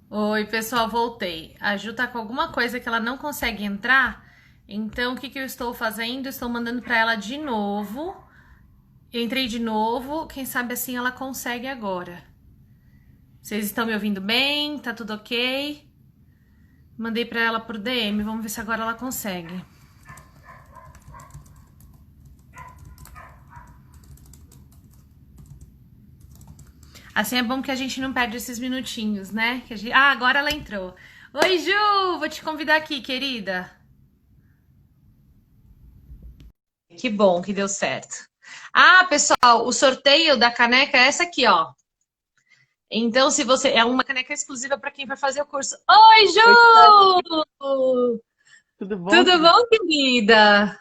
Oi, pessoal, voltei. A Ju tá com alguma coisa que ela não consegue entrar, então o que que eu estou fazendo? Estou mandando para ela de novo. Entrei de novo, quem sabe assim ela consegue agora. Vocês estão me ouvindo bem? Tá tudo ok? Mandei para ela por DM, vamos ver se agora ela consegue. Assim é bom que a gente não perde esses minutinhos, né? Ah, agora ela entrou. Oi, Ju! Vou te convidar aqui, querida. Que bom que deu certo. Ah, pessoal, o sorteio da caneca é essa aqui, ó. Então, se você. É uma caneca exclusiva para quem vai fazer o curso. Oi, Oi, Tati. Ju! Tudo bom, Tudo querida? bom, querida?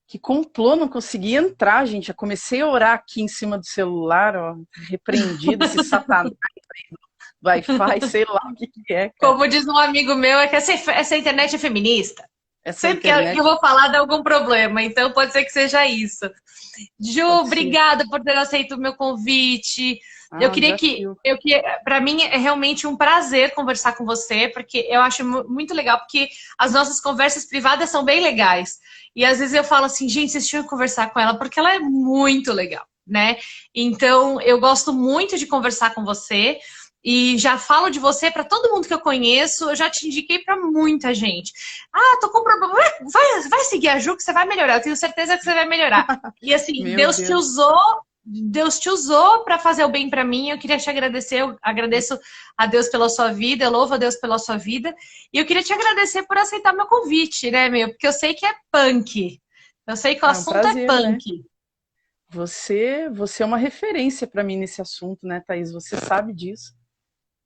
Que complô, não consegui entrar, gente. Já comecei a orar aqui em cima do celular, ó, repreendido esse satanás do Wi-Fi, sei lá o que que é, cara. Como diz um amigo meu, é que essa internet é feminista. Essa Sempre que eu internet. vou falar, dá algum problema. Então, pode ser que seja isso. Ju, Pode ser. obrigada por ter aceito o meu convite. Eu Ah, um queria que, desafio. para mim é realmente um prazer conversar com você, porque eu acho muito legal, porque as nossas conversas privadas são bem legais. E às vezes eu falo assim, gente, vocês tinham que conversar com ela, porque ela é muito legal, né? Então, eu gosto muito de conversar com você. E já falo de você para todo mundo que eu conheço, eu já te indiquei para muita gente. Ah, tô com problema. Vai seguir a Ju que você vai melhorar. Eu tenho certeza que você vai melhorar. E assim, Meu Deus. Deus te usou para fazer o bem para mim. Eu queria te agradecer. Eu agradeço a Deus pela sua vida. Eu louvo a Deus pela sua vida. E eu queria te agradecer por aceitar meu convite, né, meu? Porque eu sei que é punk. Eu sei que o Ah, é um assunto é prazer, né? punk. Você é uma referência para mim nesse assunto, né, Thaís? Você sabe disso.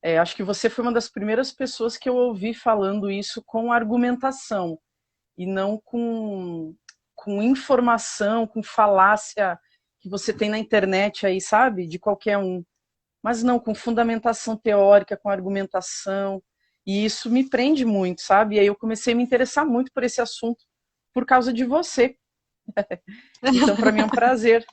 É, acho que você foi uma das primeiras pessoas que eu ouvi falando isso com argumentação e não com informação, com falácia que você tem na internet aí, sabe? De qualquer um. Mas não, com fundamentação teórica, com argumentação. E isso me prende muito, sabe? E aí eu comecei a me interessar muito por esse assunto por causa de você. Então, para mim é um prazer.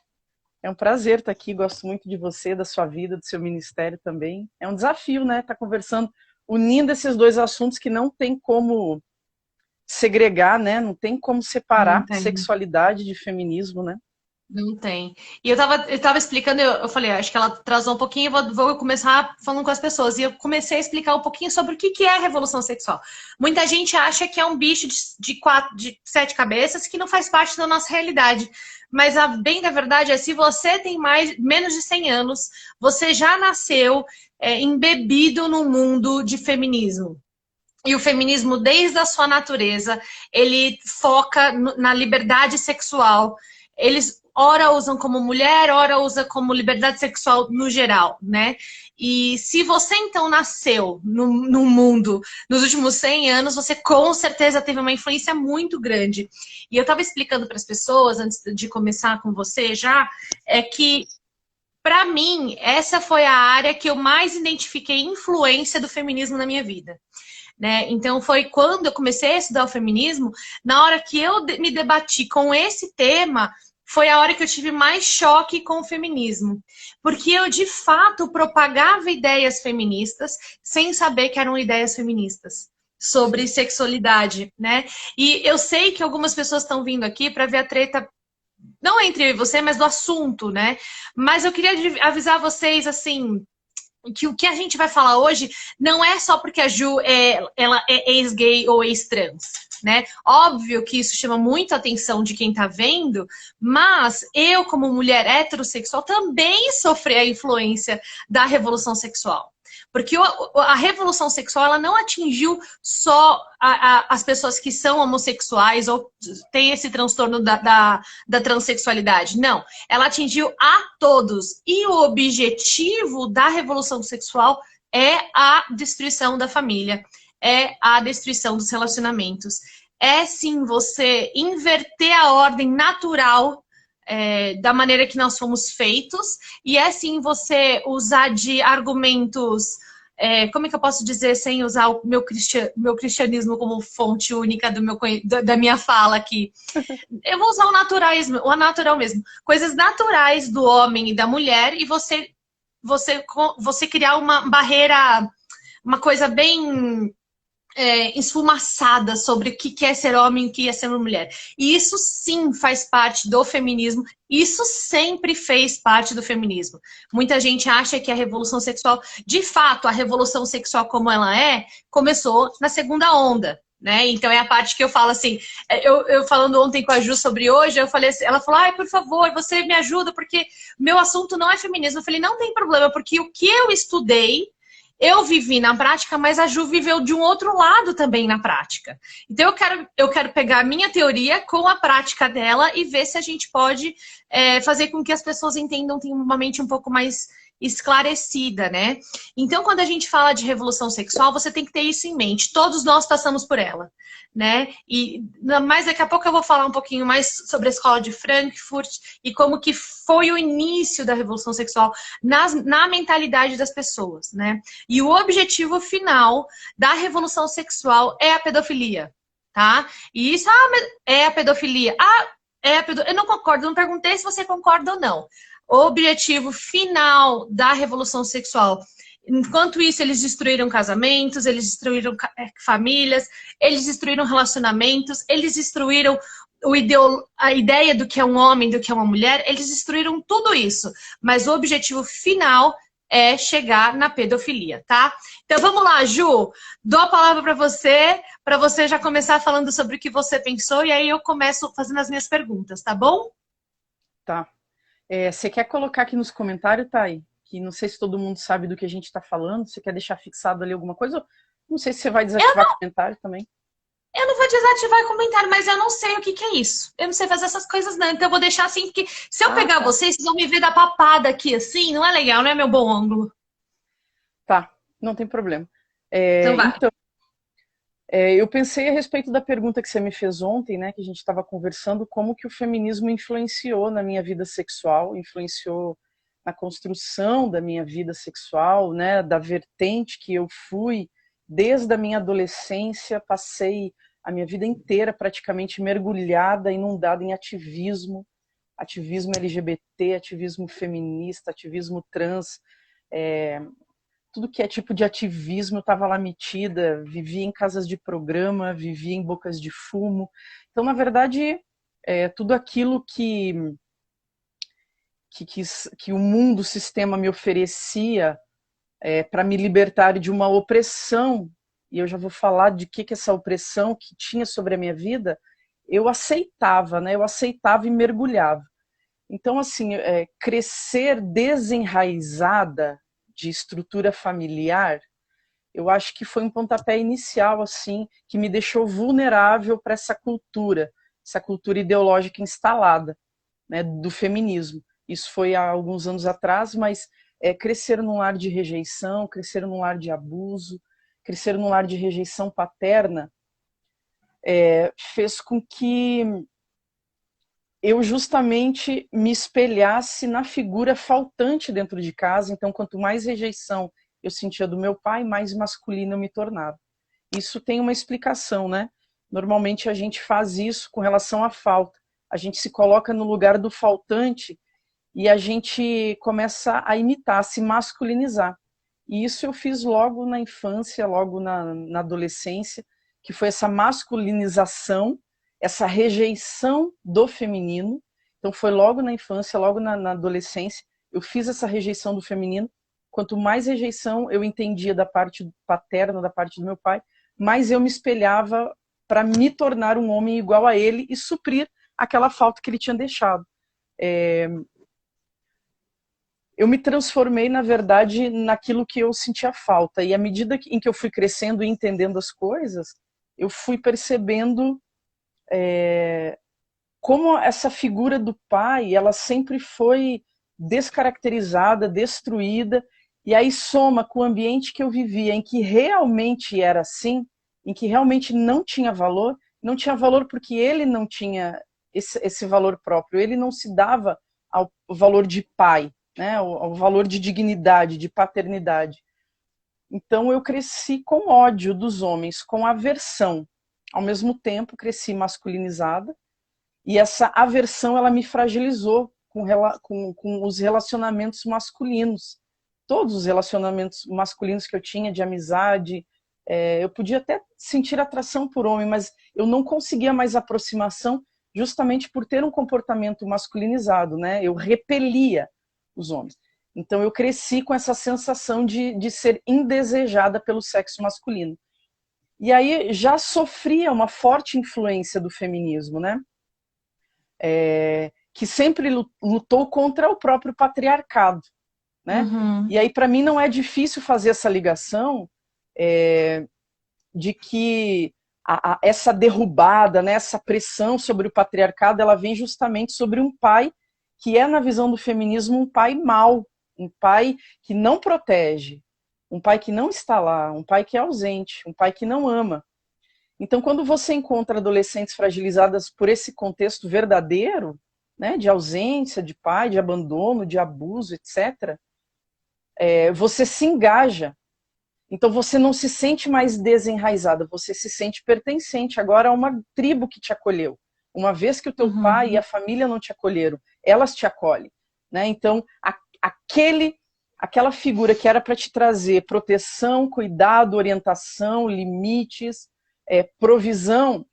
É um prazer estar aqui. Gosto muito de você, da sua vida, do seu ministério também. É um desafio, né? Estar conversando, unindo esses dois assuntos que não tem como segregar, né? Não tem como Não separar tem. sexualidade de feminismo, né? Não tem. E eu tava explicando, eu falei, acho que ela atrasou um pouquinho, vou começar falando com as pessoas. E eu comecei a explicar um pouquinho sobre o que que é a revolução sexual. Muita gente acha que é um bicho de sete cabeças que não faz parte da nossa realidade. Mas a bem da verdade é, se você tem menos de 100 anos, você já nasceu embebido no mundo de feminismo. E o feminismo, desde a sua natureza, ele foca na liberdade sexual. Eles ora usam como mulher, ora usa como liberdade sexual no geral, né? E se você então nasceu no mundo nos últimos 100 anos, você com certeza teve uma influência muito grande. E eu estava explicando para as pessoas, antes de começar com você já, é que para mim, essa foi a área que eu mais identifiquei influência do feminismo na minha vida, né? Então foi quando eu comecei a estudar o feminismo, na hora que eu me debati com esse tema, foi a hora que eu tive mais choque com o feminismo, porque eu de fato propagava ideias feministas sem saber que eram ideias feministas sobre Sim. sexualidade, né? E eu sei que algumas pessoas estão vindo aqui para ver a treta não entre eu e você, mas do assunto, né? Mas eu queria avisar vocês assim, que o que a gente vai falar hoje não é só porque a Ju ela é ex-gay ou ex-trans, né? Óbvio que isso chama muito a atenção de quem tá vendo, mas eu, como mulher heterossexual, também sofri a influência da revolução sexual. Porque a revolução sexual ela não atingiu só as pessoas que são homossexuais ou têm esse transtorno da transexualidade. Não. Ela atingiu a todos. E o objetivo da revolução sexual é a destruição da família, é a destruição dos relacionamentos. É sim você inverter a ordem natural da maneira que nós fomos feitos, e é sim você usar de argumentos. Como é que eu posso dizer sem usar o meu cristianismo como fonte única da minha fala aqui? Eu vou usar o natural mesmo. Coisas naturais do homem e da mulher e você criar uma barreira uma coisa bem esfumaçada sobre o que é ser homem e o que é ser mulher. E isso sim faz parte do feminismo, isso sempre fez parte do feminismo. Muita gente acha que a revolução sexual, de fato, a revolução sexual como ela começou na segunda onda. Né? Então é a parte que eu falo assim, eu falando ontem com a Ju sobre hoje, eu falei assim, ela falou, ai, por favor, você me ajuda, porque meu assunto não é feminismo. Eu falei, não tem problema, porque o que eu estudei eu vivi na prática, mas a Ju viveu de um outro lado também na prática. Então eu quero pegar a minha teoria com a prática dela e ver se a gente pode fazer com que as pessoas entendam, tenham uma mente um pouco mais esclarecida, né? Então, quando a gente fala de revolução sexual, você tem que ter isso em mente. Todos nós passamos por ela, né? Mas daqui a pouco eu vou falar um pouquinho mais sobre a escola de Frankfurt e como que foi o início da revolução sexual na mentalidade das pessoas, né? E o objetivo final da revolução sexual é a pedofilia, tá? E isso é a pedofilia. Eu não concordo, não perguntei se você concorda ou não. O objetivo final da revolução sexual. Enquanto isso, eles destruíram casamentos, eles destruíram famílias, eles destruíram relacionamentos, eles destruíram a ideia do que é um homem, do que é uma mulher, eles destruíram tudo isso. Mas o objetivo final é chegar na pedofilia, tá? Então vamos lá, Ju, dou a palavra para você já começar falando sobre o que você pensou, e aí eu começo fazendo as minhas perguntas, tá bom? Tá. Você quer colocar aqui nos comentários, Thay? Que não sei se todo mundo sabe do que a gente está falando. Você quer deixar fixado ali alguma coisa? Não sei se você vai desativar comentário também. Eu não vou desativar comentário, mas eu não sei o que é isso. Eu não sei fazer essas coisas, não. Então eu vou deixar assim, porque se eu pegar vocês vão me ver da papada aqui, assim. Não é legal, não é meu bom ângulo. Tá, não tem problema. Então vai. Eu pensei a respeito da pergunta que você me fez ontem, né, que a gente estava conversando, como que o feminismo influenciou na minha vida sexual, influenciou na construção da minha vida sexual, né, da vertente que eu fui desde a minha adolescência, passei a minha vida inteira praticamente mergulhada, inundada em ativismo LGBT, ativismo feminista, ativismo trans, tudo que é tipo de ativismo eu estava lá metida, vivia em casas de programa, vivia em bocas de fumo. Então, na verdade, tudo aquilo que o mundo, o sistema me oferecia para me libertar de uma opressão, e eu já vou falar de que essa opressão que tinha sobre a minha vida, eu aceitava, né? Eu aceitava e mergulhava. Então, assim, crescer desenraizada de estrutura familiar, eu acho que foi um pontapé inicial, assim, que me deixou vulnerável para essa cultura ideológica instalada, né, do feminismo. Isso foi há alguns anos atrás, mas crescer num lar de rejeição, crescer num lar de abuso, crescer num lar de rejeição paterna, fez com que eu justamente me espelhasse na figura faltante dentro de casa. Então, quanto mais rejeição eu sentia do meu pai, mais masculina eu me tornava. Isso tem uma explicação, né? Normalmente a gente faz isso com relação à falta. A gente se coloca no lugar do faltante e a gente começa a imitar, a se masculinizar. E isso eu fiz logo na infância, logo na adolescência, que foi essa masculinização, essa rejeição do feminino. Então foi logo na infância, logo na adolescência, eu fiz essa rejeição do feminino. Quanto mais rejeição eu entendia da parte paterna, da parte do meu pai, mais eu me espelhava para me tornar um homem igual a ele e suprir aquela falta que ele tinha deixado. Eu me transformei, na verdade, naquilo que eu sentia falta. E à medida em que eu fui crescendo e entendendo as coisas, eu fui percebendo como essa figura do pai, ela sempre foi descaracterizada, destruída, e aí soma com o ambiente que eu vivia, em que realmente era assim, em que realmente não tinha valor porque ele não tinha esse valor próprio, ele não se dava ao valor de pai, né, ao valor de dignidade, de paternidade. Então eu cresci com ódio dos homens, com aversão. Ao mesmo tempo, cresci masculinizada, e essa aversão ela me fragilizou com os relacionamentos masculinos. todos os relacionamentos masculinos que eu tinha, de amizade, eu podia até sentir atração por homem, mas eu não conseguia mais aproximação justamente por ter um comportamento masculinizado, né? Eu repelia os homens. Então eu cresci com essa sensação de ser indesejada pelo sexo masculino. E aí já sofria uma forte influência do feminismo, né? Que sempre lutou contra o próprio patriarcado, né? Uhum. E aí para mim não é difícil fazer essa ligação de que essa derrubada, né, essa pressão sobre o patriarcado, ela vem justamente sobre um pai que é, na visão do feminismo, um pai mau, um pai que não protege, um pai que não está lá, um pai que é ausente, um pai que não ama. Então, quando você encontra adolescentes fragilizadas por esse contexto verdadeiro, né, de ausência de pai, de abandono, de abuso, etc., você se engaja. Então você não se sente mais desenraizada, você se sente pertencente agora a uma tribo que te acolheu. Uma vez que o teu pai e a família não te acolheram, elas te acolhem, né? Então aquela figura que era para te trazer proteção, cuidado, orientação, limites, provisão,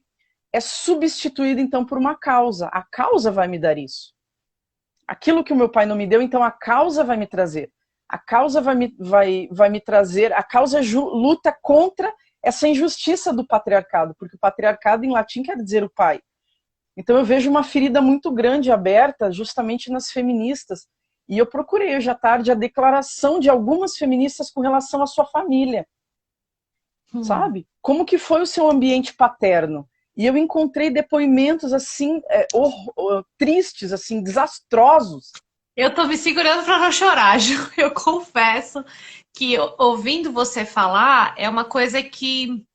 é substituída então por uma causa. A causa vai me dar isso. Aquilo que o meu pai não me deu, então a causa vai me trazer. A causa vai me trazer, a causa luta contra essa injustiça do patriarcado, porque o patriarcado em latim quer dizer o pai. Então eu vejo uma ferida muito grande aberta justamente nas feministas. E eu procurei hoje à tarde a declaração de algumas feministas com relação à sua família. Sabe? Como que foi o seu ambiente paterno? E eu encontrei depoimentos assim, tristes, assim, desastrosos. Eu tô me segurando pra não chorar, Ju. Eu confesso que ouvindo você falar é uma coisa que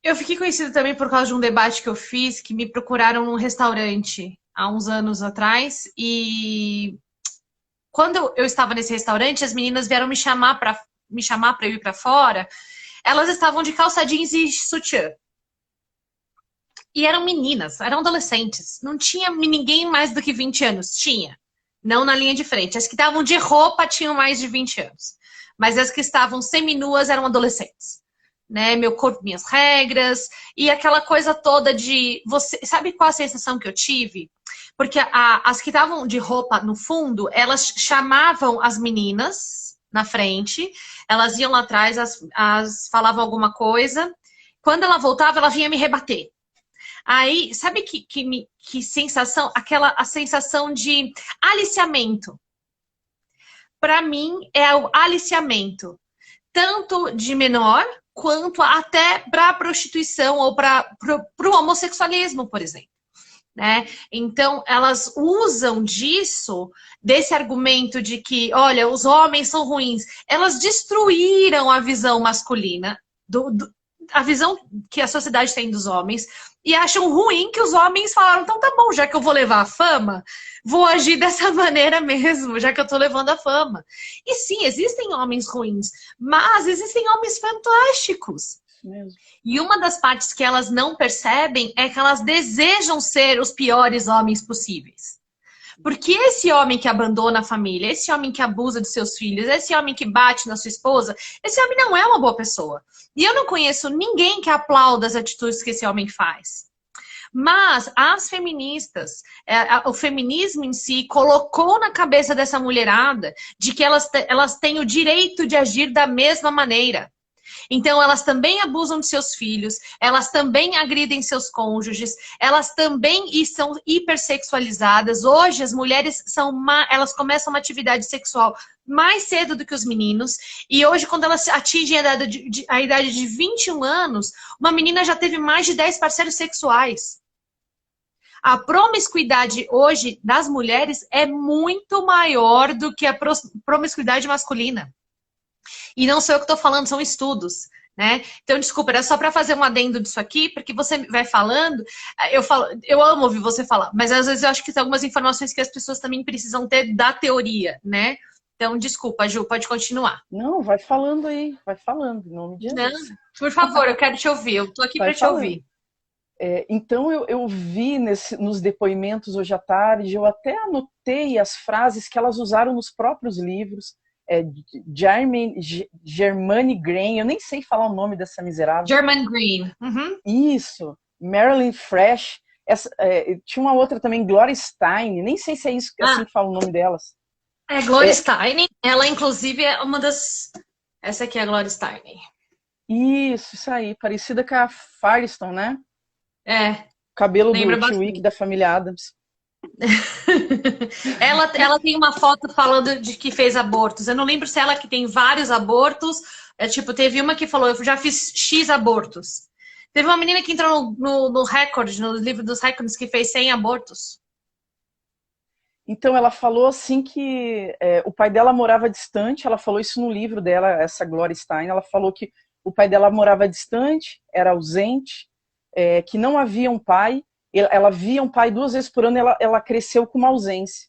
eu fiquei conhecida também por causa de um debate que eu fiz, que me procuraram num restaurante há uns anos atrás, e quando eu estava nesse restaurante, as meninas vieram me chamar para eu ir para fora. Elas estavam de calça jeans e sutiã. E eram meninas, eram adolescentes. Não tinha ninguém mais do que 20 anos. Tinha. Não na linha de frente. As que estavam de roupa tinham mais de 20 anos. Mas as que estavam seminuas eram adolescentes. Né? Meu corpo, minhas regras. E aquela coisa toda de... você sabe qual a sensação que eu tive? Porque as que estavam de roupa no fundo, elas chamavam as meninas na frente. Elas iam lá atrás, falavam alguma coisa. Quando ela voltava, ela vinha me rebater. Aí, sabe que sensação? A sensação de aliciamento. Para mim, é o aliciamento. Tanto de menor, quanto até para a prostituição ou para o homossexualismo, por exemplo. Né? Então, elas usam desse argumento de que, olha, os homens são ruins. Elas destruíram a visão masculina, a visão que a sociedade tem dos homens, e acham ruim que os homens falaram, então tá bom, já que eu vou levar a fama, vou agir dessa maneira mesmo, já que eu tô levando a fama. E sim, existem homens ruins, mas existem homens fantásticos. Mesmo. E uma das partes que elas não percebem é que elas desejam ser os piores homens possíveis. Porque esse homem que abandona a família, esse homem que abusa dos seus filhos, esse homem que bate na sua esposa, esse homem não é uma boa pessoa. E eu não conheço ninguém que aplauda as atitudes que esse homem faz. Mas as feministas, o feminismo em si, colocou na cabeça dessa mulherada de que elas têm o direito de agir da mesma maneira. Então, elas também abusam de seus filhos, elas também agridem seus cônjuges, elas também são hipersexualizadas. Hoje, as mulheres elas começam uma atividade sexual mais cedo do que os meninos. E hoje, quando elas atingem a idade de 21 anos, uma menina já teve mais de 10 parceiros sexuais. A promiscuidade hoje das mulheres é muito maior do que a promiscuidade masculina. E não sou eu que estou falando, são estudos, né? Então, desculpa, era só para fazer um adendo disso aqui, porque você vai falando, eu amo ouvir você falar, mas às vezes eu acho que tem algumas informações que as pessoas também precisam ter da teoria, né? Então, desculpa, Ju, pode continuar. Não, vai falando aí, vai falando, em nome de Jesus. Não, por favor, eu quero te ouvir, eu tô aqui para te ouvir. Então eu vi nos depoimentos hoje à tarde, eu até anotei as frases que elas usaram nos próprios livros. Germaine Greene, eu nem sei falar o nome dessa miserável. Germaine Greene. Uhum. Isso, Marilyn Fresh. Tinha uma outra também, Gloria Steinem, nem sei se é isso assim que fala o nome delas. Gloria Steinem, ela inclusive é uma das... Essa aqui é a Gloria Steinem. Isso aí, parecida com a Firestone, né? Cabelo do Tio Wick da família Addams. ela tem uma foto falando de que fez abortos. Eu não lembro se ela que tem vários abortos. Teve uma que falou, eu já fiz X abortos. Teve uma menina que entrou no recorde, no livro dos recordes, que fez 100 abortos. Então ela falou assim que o pai dela morava distante, ela falou isso no livro dela, essa Gloria Steinem, ela falou que o pai dela morava distante, era ausente, que não havia um pai, ela via um pai 2 vezes por ano, ela cresceu com uma ausência.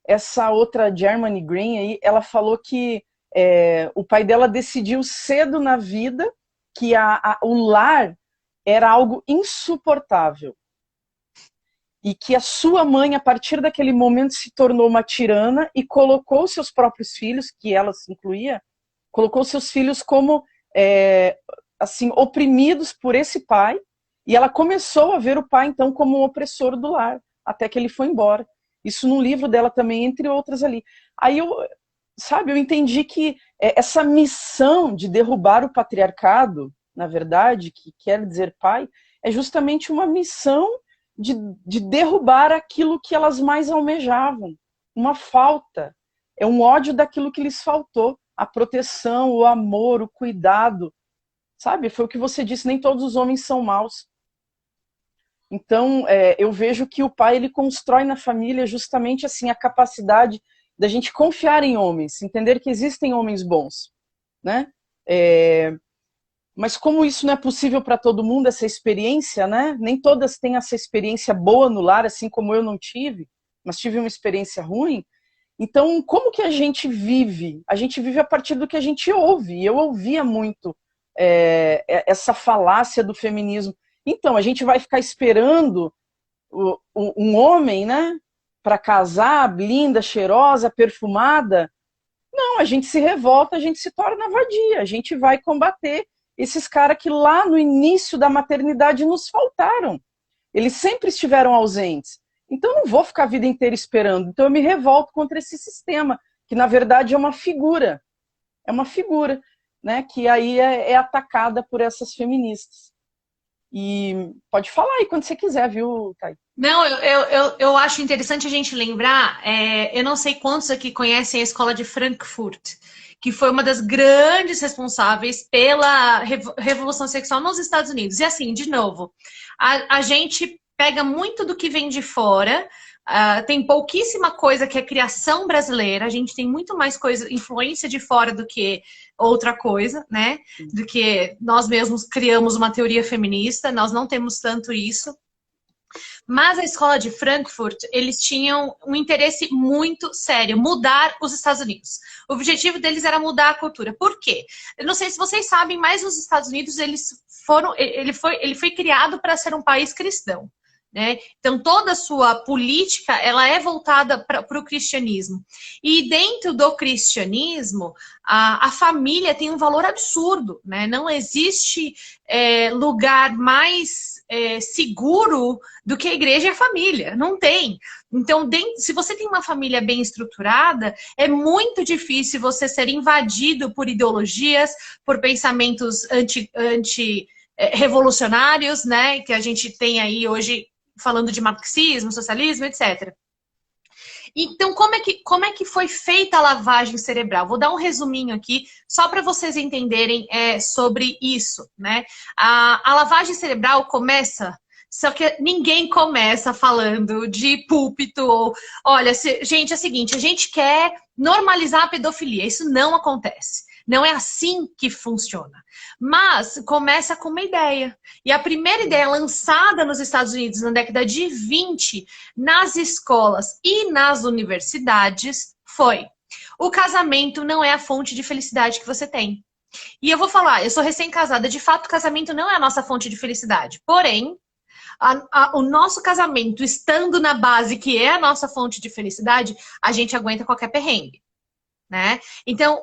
Essa outra Germaine Greene aí, ela falou que o pai dela decidiu cedo na vida que o lar era algo insuportável. E que a sua mãe, a partir daquele momento, se tornou uma tirana e colocou seus próprios filhos, que ela se incluía, colocou seus filhos como assim, oprimidos por esse pai. E ela começou a ver o pai, então, como um opressor do lar, até que ele foi embora. Isso no livro dela também, entre outras ali. Aí eu entendi que essa missão de derrubar o patriarcado, na verdade, que quer dizer pai, é justamente uma missão de derrubar aquilo que elas mais almejavam. Uma falta. É um ódio daquilo que lhes faltou. A proteção, o amor, o cuidado. Sabe? Foi o que você disse, nem todos os homens são maus. Então, eu vejo que o pai ele constrói na família justamente assim a capacidade da gente confiar em homens, entender que existem homens bons, né? Mas como isso não é possível para todo mundo, essa experiência, né? Nem todas têm essa experiência boa no lar, assim como eu não tive, mas tive uma experiência ruim. Então, como que a gente vive? A gente vive a partir do que a gente ouve. Eu ouvia muito essa falácia do feminismo. Então, a gente vai ficar esperando um homem, né? Para casar, linda, cheirosa, perfumada? Não, a gente se revolta, a gente se torna vadia, a gente vai combater esses caras que lá no início da maternidade nos faltaram. Eles sempre estiveram ausentes. Então eu não vou ficar a vida inteira esperando. Então eu me revolto contra esse sistema, que na verdade é uma figura. É uma figura, né, que aí é atacada por essas feministas. E pode falar aí quando você quiser, viu, Thay? Não, eu acho interessante a gente lembrar, eu não sei quantos aqui conhecem a escola de Frankfurt, que foi uma das grandes responsáveis pela revolução sexual nos Estados Unidos. E assim, de novo, a gente pega muito do que vem de fora, tem pouquíssima coisa que é criação brasileira, a gente tem muito mais coisa, influência de fora do que outra coisa, né? Do que nós mesmos criamos uma teoria feminista, nós não temos tanto isso. Mas a escola de Frankfurt, eles tinham um interesse muito sério, mudar os Estados Unidos. O objetivo deles era mudar a cultura. Por quê? Eu não sei se vocês sabem, mas os Estados Unidos, ele foi criado para ser um país cristão, né? Então, toda a sua política, ela é voltada para o cristianismo. E dentro do cristianismo, a família tem um valor absurdo, né? Não existe lugar mais seguro do que a igreja e a família. Não tem. Então, se você tem uma família bem estruturada, é muito difícil você ser invadido por ideologias, por pensamentos revolucionários, né? Que a gente tem aí hoje falando de marxismo, socialismo, etc. Então, como é que foi feita a lavagem cerebral? Vou dar um resuminho aqui, só para vocês entenderem sobre isso, né? A lavagem cerebral começa, só que ninguém começa falando de púlpito, ou, olha, gente, é o seguinte, a gente quer normalizar a pedofilia, isso não acontece. Não é assim que funciona. Mas começa com uma ideia. E a primeira ideia lançada nos Estados Unidos na década de 20, nas escolas e nas universidades, foi: o casamento não é a fonte de felicidade que você tem. E eu vou falar, eu sou recém-casada, de fato o casamento não é a nossa fonte de felicidade. Porém, O nosso casamento, estando na base, que é a nossa fonte de felicidade, a gente aguenta qualquer perrengue. Né? Então,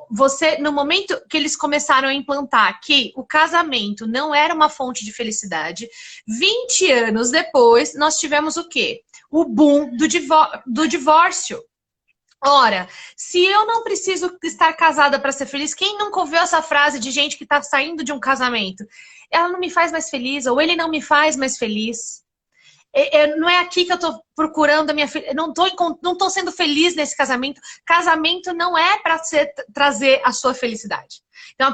no momento que eles começaram a implantar que o casamento não era uma fonte de felicidade, 20 anos depois, nós tivemos o quê? O boom do divórcio. Ora, se eu não preciso estar casada para ser feliz, quem nunca ouviu essa frase de gente que está saindo de um casamento? Ela não me faz mais feliz, ou ele não me faz mais feliz. Não é aqui que eu tô procurando a minha filha. Não tô sendo feliz nesse casamento. Casamento não é para trazer a sua felicidade. Então,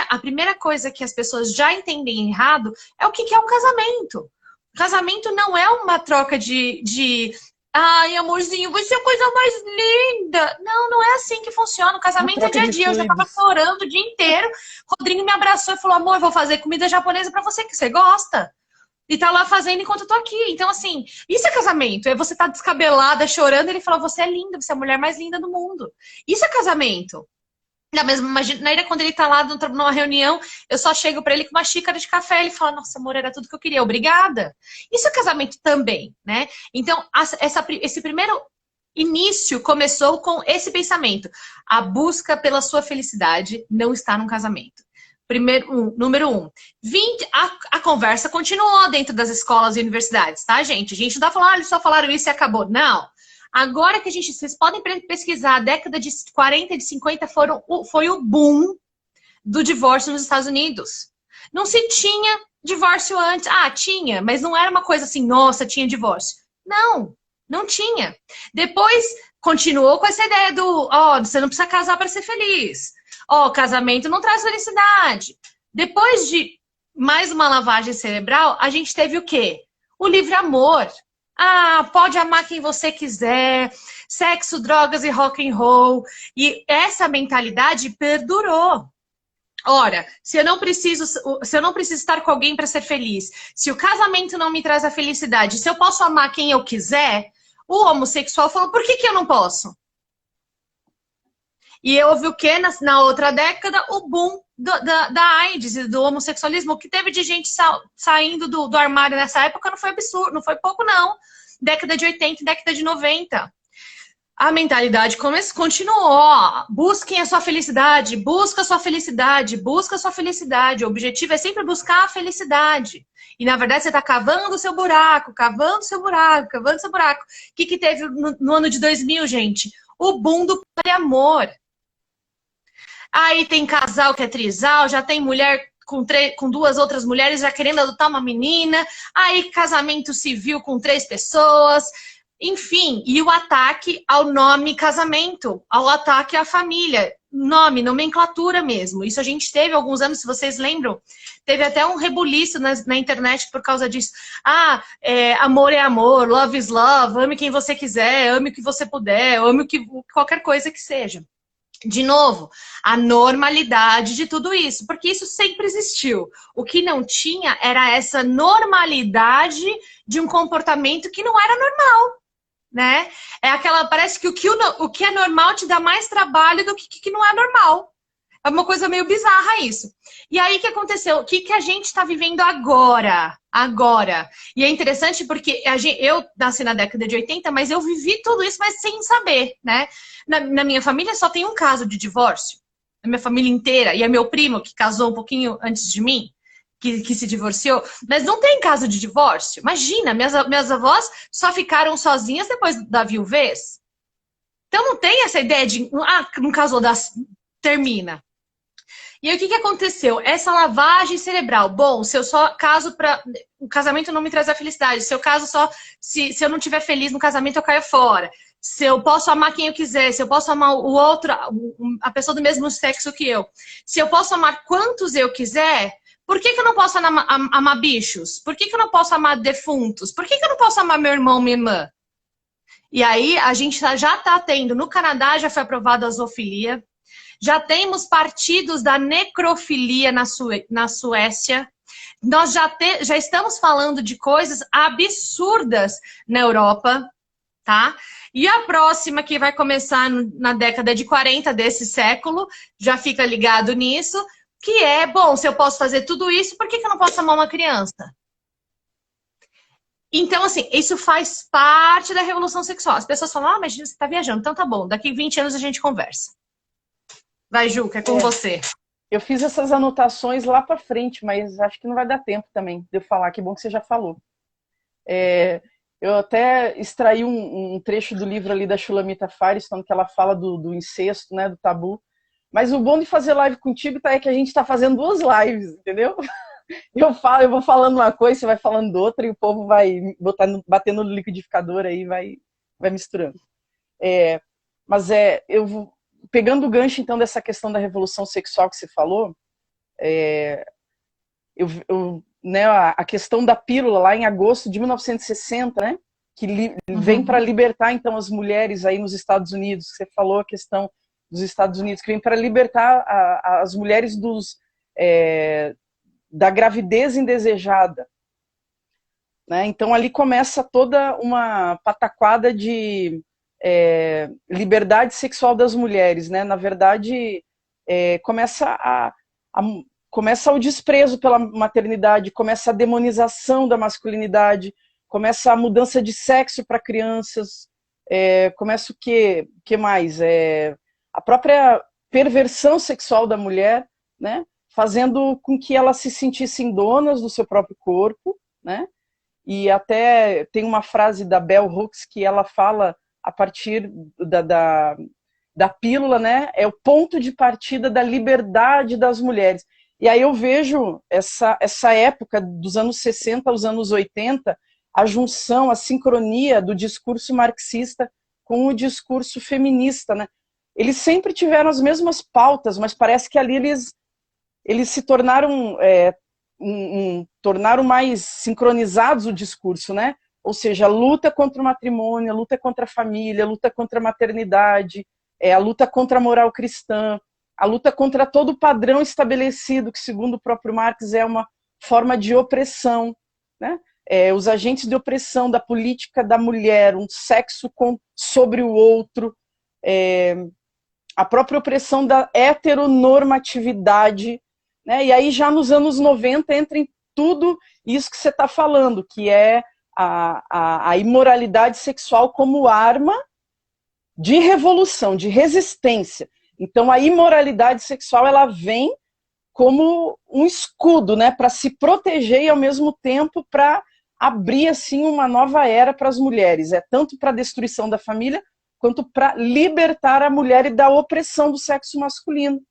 a primeira coisa que as pessoas já entendem errado é o que é um casamento. Casamento não é uma troca de ai, amorzinho, você é a coisa mais linda. Não, não é assim que funciona. O casamento é dia a dia. Eu já tava chorando o dia inteiro. Rodrigo me abraçou e falou, amor, eu vou fazer comida japonesa para você, que você gosta. E tá lá fazendo enquanto eu tô aqui. Então, assim, isso é casamento. É você tá descabelada, chorando, e ele fala, você é linda, você é a mulher mais linda do mundo. Isso é casamento. Da mesma maneira, quando ele tá lá numa reunião, eu só chego pra ele com uma xícara de café, ele fala, nossa, amor, era tudo que eu queria, obrigada. Isso é casamento também, né? Então, esse primeiro início começou com esse pensamento. A busca pela sua felicidade não está num casamento. Número 1. A conversa continuou dentro das escolas e universidades, tá, gente? A gente não tá falando, eles só falaram isso e acabou. Não. Agora que vocês podem pesquisar, a década de 40 e de 50 foi o boom do divórcio nos Estados Unidos. Não se tinha divórcio antes. Ah, tinha, mas não era uma coisa assim, nossa, tinha divórcio. Não, não tinha. Depois continuou com essa ideia do, você não precisa casar para ser feliz. Casamento não traz felicidade. Depois de mais uma lavagem cerebral, a gente teve o quê? O livre amor. Ah, pode amar quem você quiser. Sexo, drogas e rock and roll. E essa mentalidade perdurou. Ora, se eu não preciso estar com alguém para ser feliz, se o casamento não me traz a felicidade, se eu posso amar quem eu quiser, o homossexual falou, por que eu não posso? E houve o quê? Na outra década, o boom da AIDS e do homossexualismo. O que teve de gente saindo do armário nessa época não foi absurdo, não foi pouco, não. Década de 80, década de 90. A mentalidade continuou. Busquem a sua felicidade, busca a sua felicidade, busca a sua felicidade. O objetivo é sempre buscar a felicidade. E, na verdade, você está cavando o seu buraco, cavando o seu buraco, cavando o seu buraco. O que teve no ano de 2000, gente? O boom do poliamor. Aí tem casal que é trisal, já tem mulher com duas outras mulheres já querendo adotar uma menina. Aí casamento civil com 3 pessoas. Enfim, e o ataque ao nome casamento, ao ataque à família. Nome, nomenclatura mesmo. Isso a gente teve há alguns anos, se vocês lembram. Teve até um rebuliço na internet por causa disso. Amor é amor, love is love, ame quem você quiser, ame o que você puder, ame qualquer coisa que seja. De novo, a normalidade de tudo isso, porque isso sempre existiu. O que não tinha era essa normalidade de um comportamento que não era normal, né? Parece que o que é normal te dá mais trabalho do que não é normal. É uma coisa meio bizarra isso. E aí, o que aconteceu? O que a gente está vivendo agora? Agora. E é interessante porque eu nasci na década de 80, mas eu vivi tudo isso, mas sem saber, né? Na minha família só tem um caso de divórcio. Na minha família inteira. E é meu primo, que casou um pouquinho antes de mim, que se divorciou. Mas não tem caso de divórcio. Imagina, minhas avós só ficaram sozinhas depois da viuvez. Então não tem essa ideia de, não casou, termina. E aí, o que aconteceu? Essa lavagem cerebral. Bom, se eu só caso para... O casamento não me traz a felicidade. Se eu caso só... Se eu não estiver feliz no casamento, eu caio fora. Se eu posso amar quem eu quiser. Se eu posso amar o outro... A pessoa do mesmo sexo que eu. Se eu posso amar quantos eu quiser... Por que eu não posso amar bichos? Por que eu não posso amar defuntos? Por que eu não posso amar meu irmão, minha irmã? E aí, a gente já está tendo... No Canadá, já foi aprovada a zoofilia. Já temos partidos da necrofilia na Suécia. Nós já estamos falando de coisas absurdas na Europa, tá? E a próxima, que vai começar na década de 40 desse século, já fica ligado nisso, que é, bom, se eu posso fazer tudo isso, por que eu não posso amar uma criança? Então, assim, isso faz parte da revolução sexual. As pessoas falam, mas você está viajando. Então tá bom, daqui 20 anos a gente conversa. Vai, Ju, que é com você. Eu fiz essas anotações lá para frente, mas acho que não vai dar tempo também de eu falar. Que bom que você já falou. Eu até extraí um trecho do livro ali da Shulamita Firestone, que ela fala do incesto, né, do tabu. Mas o bom de fazer live contigo é que a gente está fazendo 2 lives, entendeu? Eu vou falando uma coisa, você vai falando outra, e o povo vai batendo no liquidificador aí, vai misturando. Pegando o gancho, então, dessa questão da revolução sexual que você falou, né, a questão da pílula, lá em agosto de 1960, né, que vem para libertar, então, as mulheres aí nos Estados Unidos, você falou a questão dos Estados Unidos, que vem para libertar as mulheres da gravidez indesejada. Né? Então, ali começa toda uma pataquada de liberdade sexual das mulheres. Né? Na verdade, começa o desprezo pela maternidade, começa a demonização da masculinidade, começa a mudança de sexo para crianças, começa o que mais? A própria perversão sexual da mulher, né? Fazendo com que elas se sentissem donas do seu próprio corpo, né? E até tem uma frase da Bell Hooks que ela fala a partir da pílula, né? É o ponto de partida da liberdade das mulheres. E aí eu vejo essa época dos anos 60 aos anos 80, a junção, a sincronia do discurso marxista com o discurso feminista, né? Eles sempre tiveram as mesmas pautas, mas parece que ali eles se tornaram tornaram mais sincronizados o discurso, né? Ou seja, a luta contra o matrimônio, a luta contra a família, a luta contra a maternidade, a luta contra a moral cristã, a luta contra todo o padrão estabelecido, que segundo o próprio Marx é uma forma de opressão, né? Os agentes de opressão da política da mulher, um sexo sobre o outro, a própria opressão da heteronormatividade, né? E aí já nos anos 90 entra em tudo isso que você está falando, que é a imoralidade sexual como arma de revolução, de resistência. Então a imoralidade sexual ela vem como um escudo, né, para se proteger e ao mesmo tempo para abrir assim uma nova era para as mulheres, tanto para a destruição da família quanto para libertar a mulher e da opressão do sexo masculino.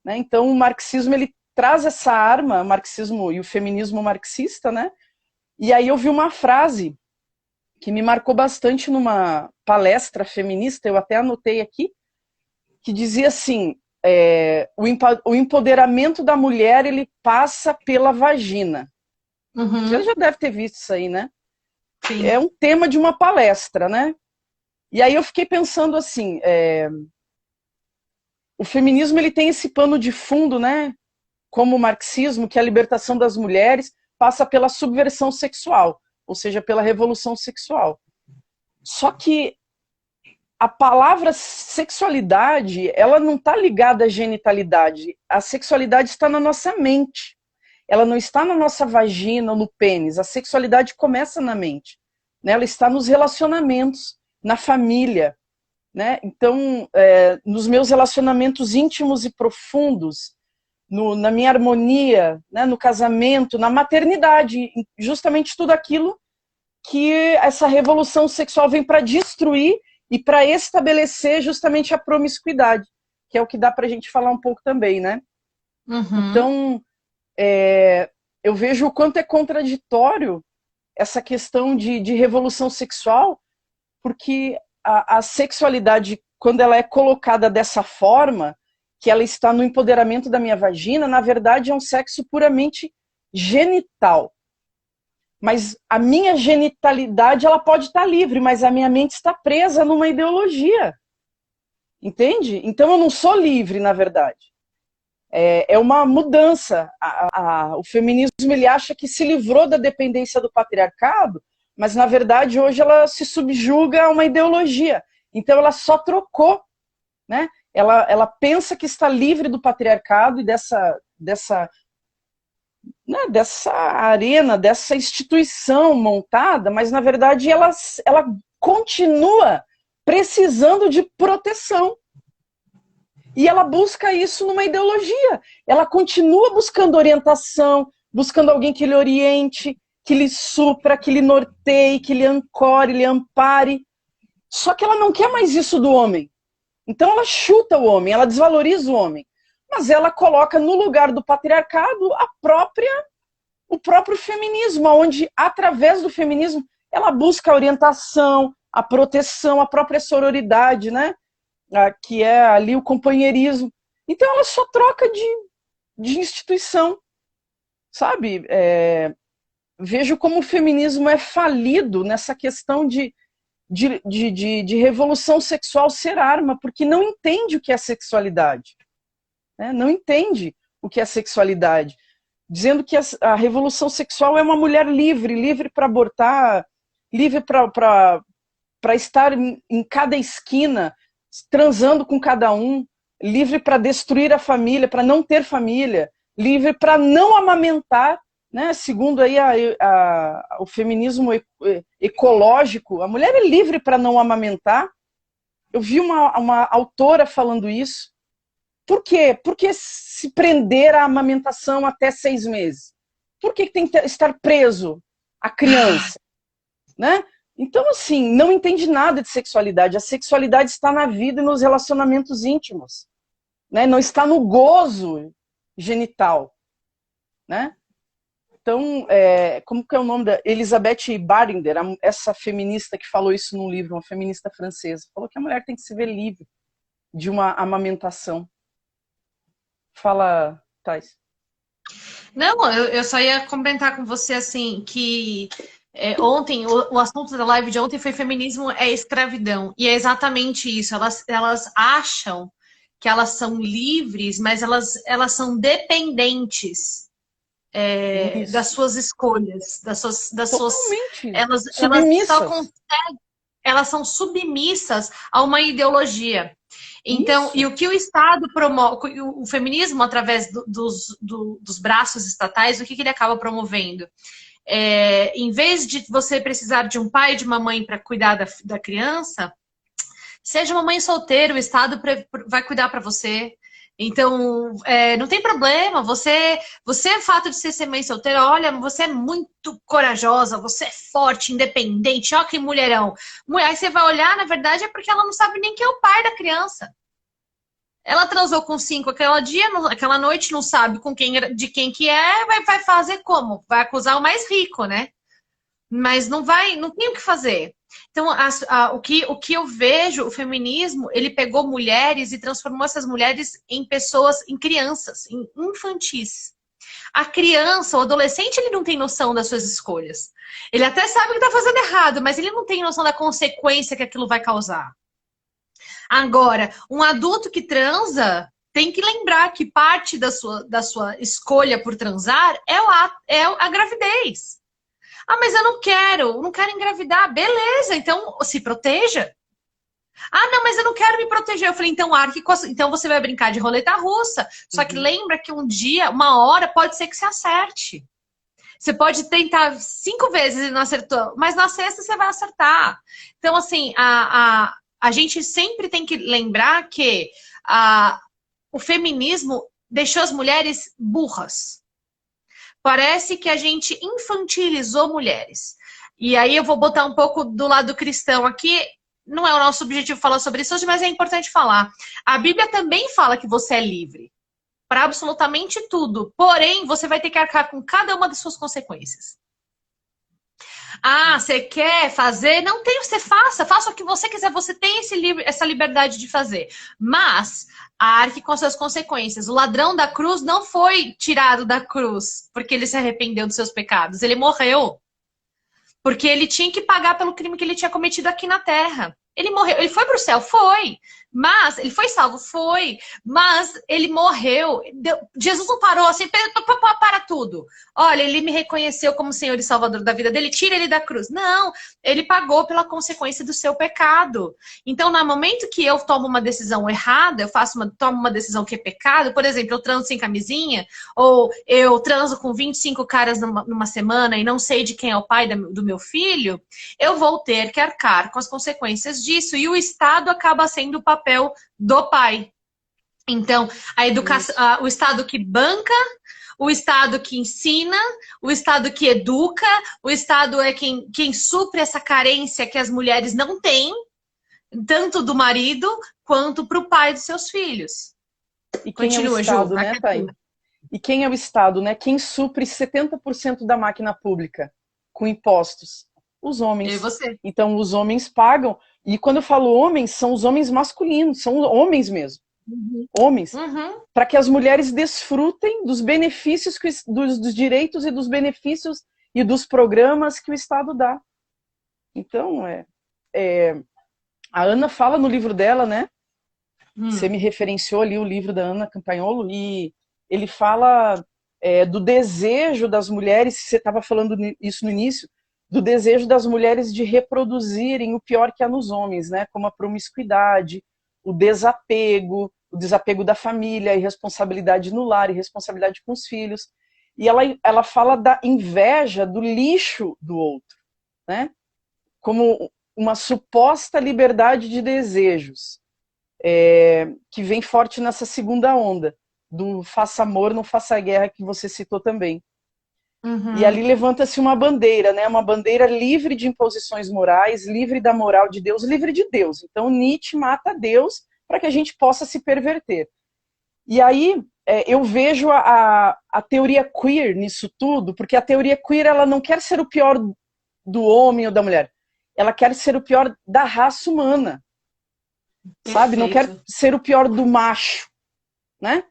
Né? Então o marxismo ele traz essa arma, o marxismo e o feminismo marxista, né? E aí eu vi uma frase que me marcou bastante numa palestra feminista, eu até anotei aqui, que dizia assim, o empoderamento da mulher ele passa pela vagina. Você já deve ter visto isso aí, né? Sim. É um tema de uma palestra, né? E aí eu fiquei pensando assim, o feminismo ele tem esse pano de fundo, né? Como o marxismo, que a libertação das mulheres passa pela subversão sexual, ou seja, pela revolução sexual. Só que a palavra sexualidade, ela não está ligada à genitalidade. A sexualidade está na nossa mente. Ela não está na nossa vagina ou no pênis. A sexualidade começa na mente. Né? Ela está nos relacionamentos, na família. Né? Então, nos meus relacionamentos íntimos e profundos, na minha harmonia, né? No casamento, na maternidade, justamente tudo aquilo que essa revolução sexual vem para destruir e para estabelecer justamente a promiscuidade, que é o que dá para a gente falar um pouco também, né? Então, eu vejo o quanto é contraditório essa questão de revolução sexual, porque a sexualidade, quando ela é colocada dessa forma, que ela está no empoderamento da minha vagina, na verdade é um sexo puramente genital. Mas a minha genitalidade ela pode estar livre, mas a minha mente está presa numa ideologia. Entende? Então eu não sou livre, na verdade. É uma mudança. O feminismo ele acha que se livrou da dependência do patriarcado, mas na verdade hoje ela se subjuga a uma ideologia. Então ela só trocou, né? Ela pensa que está livre do patriarcado e dessa né, dessa arena, dessa instituição montada, mas na verdade ela continua precisando de proteção. E ela busca isso numa ideologia. Ela continua buscando orientação, buscando alguém que lhe oriente, que lhe supra, que lhe norteie, que lhe ancore, lhe ampare. Só que ela não quer mais isso do homem. Então ela chuta o homem, ela desvaloriza o homem. Mas ela coloca no lugar do patriarcado o próprio feminismo, onde, através do feminismo, ela busca a orientação, a proteção, a própria sororidade, né? Que é ali o companheirismo. Então ela só troca de instituição, sabe? Vejo como o feminismo é falido nessa questão de revolução sexual ser arma, porque não entende o que é sexualidade. Né? Não entende o que é sexualidade. Dizendo que a revolução sexual é uma mulher livre, livre para abortar, livre para estar em cada esquina, transando com cada um, livre para destruir a família, para não ter família, livre para não amamentar, né? Segundo aí o feminismo ecológico, a mulher é livre para não amamentar. Eu vi uma autora falando isso. Por quê? Porque se prender à amamentação até 6 meses? Por que tem que estar preso a criança? Né? Então, assim, não entende nada de sexualidade. A sexualidade está na vida e nos relacionamentos íntimos. Né? Não está no gozo genital. Né? Então, como que é o nome da Elizabeth Baringer, essa feminista que falou isso num livro, uma feminista francesa, falou que a mulher tem que se ver livre de uma amamentação. Fala, Thais. Não, eu só ia comentar com você assim que ontem, o assunto da live de ontem foi feminismo é escravidão. E é exatamente isso. Elas acham que elas são livres, mas elas são dependentes das suas escolhas, das suas elas são submissas a uma ideologia. Então, isso. E o que o Estado promove, o feminismo, através dos braços estatais, o que ele acaba promovendo? Em vez de você precisar de um pai e de uma mãe para cuidar da criança, seja uma mãe solteira, o Estado vai cuidar para você. Então, não tem problema, você, o fato de você ser mãe solteira, olha, você é muito corajosa, você é forte, independente, ó que mulherão. Aí você vai olhar, na verdade, é porque ela não sabe nem quem é o pai da criança. Ela transou com 5 aquela noite, não sabe de quem que é, vai fazer como? Vai acusar o mais rico, né? Mas não tem o que fazer. Então, o que eu vejo, o feminismo, ele pegou mulheres e transformou essas mulheres em pessoas, em crianças, em infantis. A criança, o adolescente, ele não tem noção das suas escolhas. Ele até sabe que está fazendo errado, mas ele não tem noção da consequência que aquilo vai causar. Agora, um adulto que transa tem que lembrar que parte da sua escolha por transar é a gravidez. Ah, mas eu não quero engravidar. Beleza, então se proteja. Ah, não, mas eu não quero me proteger. Eu falei, então você vai brincar de roleta russa. Só que lembra que um dia, uma hora, pode ser que você acerte. Você pode tentar 5 vezes e não acertou, mas na 6ª você vai acertar. Então, assim, a gente sempre tem que lembrar que o feminismo deixou as mulheres burras. Parece que a gente infantilizou mulheres. E aí eu vou botar um pouco do lado cristão aqui. Não é o nosso objetivo falar sobre isso hoje, mas é importante falar. A Bíblia também fala que você é livre para absolutamente tudo. Porém, você vai ter que arcar com cada uma das suas consequências. Ah, você quer fazer? Não tem, você faça o que você quiser, você tem essa liberdade de fazer. Mas arque com as suas consequências. O ladrão da cruz não foi tirado da cruz porque ele se arrependeu dos seus pecados. Ele morreu porque ele tinha que pagar pelo crime que ele tinha cometido aqui na terra. Ele morreu, ele foi pro céu, foi. Mas ele foi salvo, foi. Mas ele morreu. Jesus não parou assim, para tudo. Olha, ele me reconheceu como Senhor e Salvador da vida dele, tira ele da cruz. Não, ele pagou pela consequência do seu pecado. Então, no momento que eu tomo uma decisão errada, tomo uma decisão que é pecado, por exemplo, eu transo sem camisinha, ou eu transo com 25 caras numa semana e não sei de quem é o pai do meu filho, eu vou ter que arcar com as consequências disso. E o Estado acaba sendo o papel do pai. Então, a educação, o Estado que banca, o Estado que ensina, o Estado que educa, o Estado é quem supre essa carência que as mulheres não têm, tanto do marido quanto para o pai dos seus filhos. E quem continua, é o Estado, Ju, né, Thay? E quem é o Estado, né? Quem supre 70% da máquina pública com impostos? Os homens. E você? Então, os homens pagam. E quando eu falo homens, são os homens masculinos, são homens mesmo. Homens. Para que as mulheres desfrutem dos benefícios, dos direitos e dos benefícios e dos programas que o Estado dá. Então, a Ana fala no livro dela, né? Você me referenciou ali o livro da Ana Campagnolo, e ele fala do desejo das mulheres, você estava falando isso no início, do desejo das mulheres de reproduzirem o pior que há nos homens, né? Como a promiscuidade, o desapego da família, a irresponsabilidade no lar, a irresponsabilidade com os filhos. E ela fala da inveja, do lixo do outro, né? Como uma suposta liberdade de desejos, que vem forte nessa segunda onda, do faça amor, não faça guerra, que você citou também. E ali levanta-se uma bandeira, né? Uma bandeira livre de imposições morais, livre da moral de Deus, livre de Deus. Então Nietzsche mata Deus para que a gente possa se perverter. E aí eu vejo a teoria queer nisso tudo, porque a teoria queer, ela não quer ser o pior do homem ou da mulher, ela quer ser o pior da raça humana. Perfeito. Sabe? Não quer ser o pior do macho, né?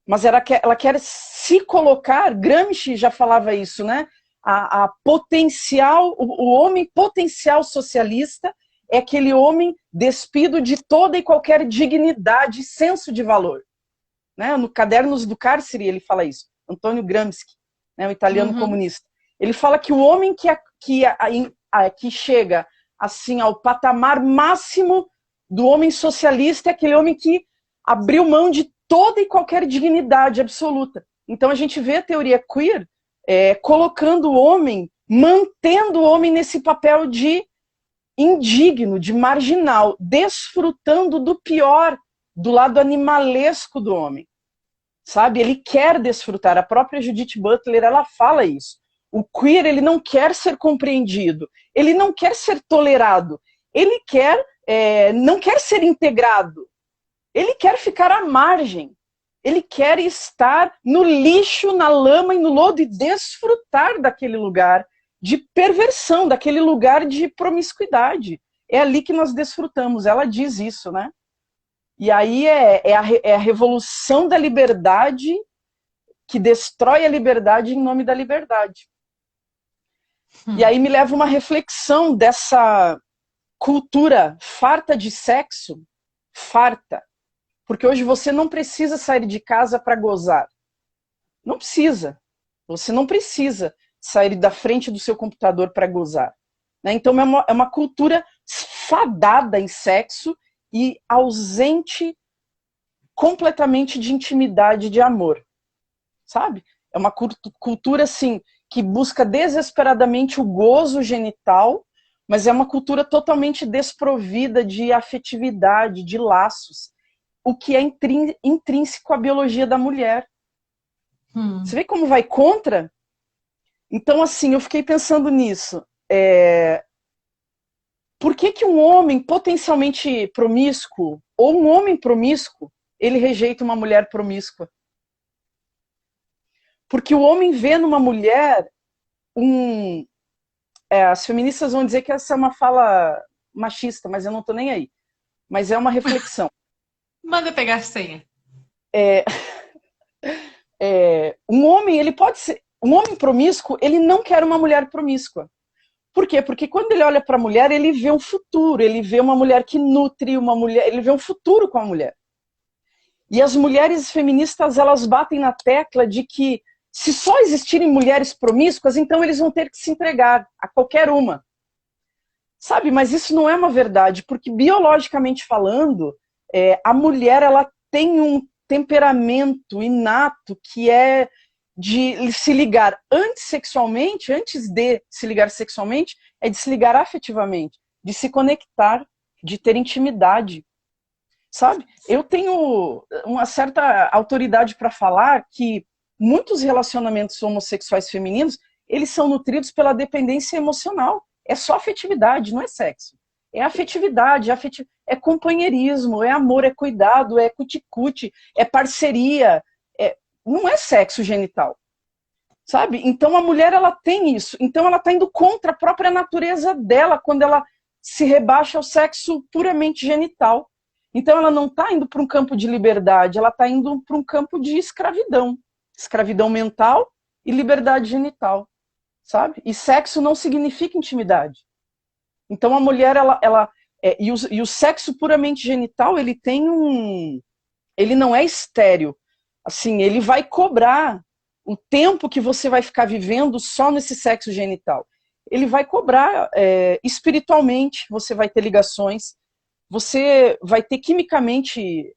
Mas ela quer se colocar, Gramsci já falava isso, né? A potencial, o homem potencial socialista é aquele homem despido de toda e qualquer dignidade e senso de valor. Né? No Cadernos do Cárcere ele fala isso, Antônio Gramsci, né? O italiano comunista. Ele fala que o homem que chega assim ao patamar máximo do homem socialista é aquele homem que abriu mão de toda e qualquer dignidade absoluta. Então a gente vê a teoria queer colocando o homem, mantendo o homem nesse papel de indigno, de marginal, desfrutando do pior, do lado animalesco do homem. Sabe? Ele quer desfrutar. A própria Judith Butler, ela fala isso. O queer, ele não quer ser compreendido, ele não quer ser tolerado, ele não quer ser integrado. Ele quer ficar à margem. Ele quer estar no lixo, na lama e no lodo e desfrutar daquele lugar de perversão, daquele lugar de promiscuidade. É ali que nós desfrutamos. Ela diz isso, né? E aí é a revolução da liberdade que destrói a liberdade em nome da liberdade. E aí me leva uma reflexão dessa cultura farta de sexo, farta. Porque hoje você não precisa sair de casa para gozar. Não precisa. Você não precisa sair da frente do seu computador para gozar. Né? Então é uma cultura fadada em sexo e ausente completamente de intimidade e de amor. Sabe? É uma cultura assim, que busca desesperadamente o gozo genital, mas é uma cultura totalmente desprovida de afetividade, de laços. O que é intrínseco à biologia da mulher. Você vê como vai contra? Então, assim, eu fiquei pensando nisso. Por que um homem potencialmente promíscuo, ou um homem promíscuo, ele rejeita uma mulher promíscua? Porque o homem vê numa mulher as feministas vão dizer que essa é uma fala machista, mas eu não tô nem aí. Mas é uma reflexão. Manda pegar a senha. Um homem, ele pode ser... Um homem promíscuo, ele não quer uma mulher promíscua. Por quê? Porque quando ele olha para a mulher, ele vê um futuro, ele vê uma mulher que nutre, uma mulher, ele vê um futuro com a mulher. E as mulheres feministas, elas batem na tecla de que se só existirem mulheres promíscuas, então eles vão ter que se entregar a qualquer uma. Sabe, mas isso não é uma verdade, porque biologicamente falando, a mulher, ela tem um temperamento inato que é de se ligar antissexualmente, antes de se ligar sexualmente, é de se ligar afetivamente, de se conectar, de ter intimidade. Sabe? Eu tenho uma certa autoridade para falar que muitos relacionamentos homossexuais femininos, eles são nutridos pela dependência emocional. É só afetividade, não é sexo. É afetividade, é companheirismo, é amor, é cuidado, é cuticute, é parceria. Não é sexo genital. Sabe? Então a mulher, ela tem isso. Então ela está indo contra a própria natureza dela quando ela se rebaixa ao sexo puramente genital. Então ela não está indo para um campo de liberdade, ela está indo para um campo de escravidão. Escravidão mental e liberdade genital, sabe? E sexo não significa intimidade. Então a mulher, e o sexo puramente genital, ele não é estéril. Assim, ele vai cobrar o tempo que você vai ficar vivendo só nesse sexo genital. Ele vai cobrar espiritualmente, você vai ter ligações, você vai ter quimicamente,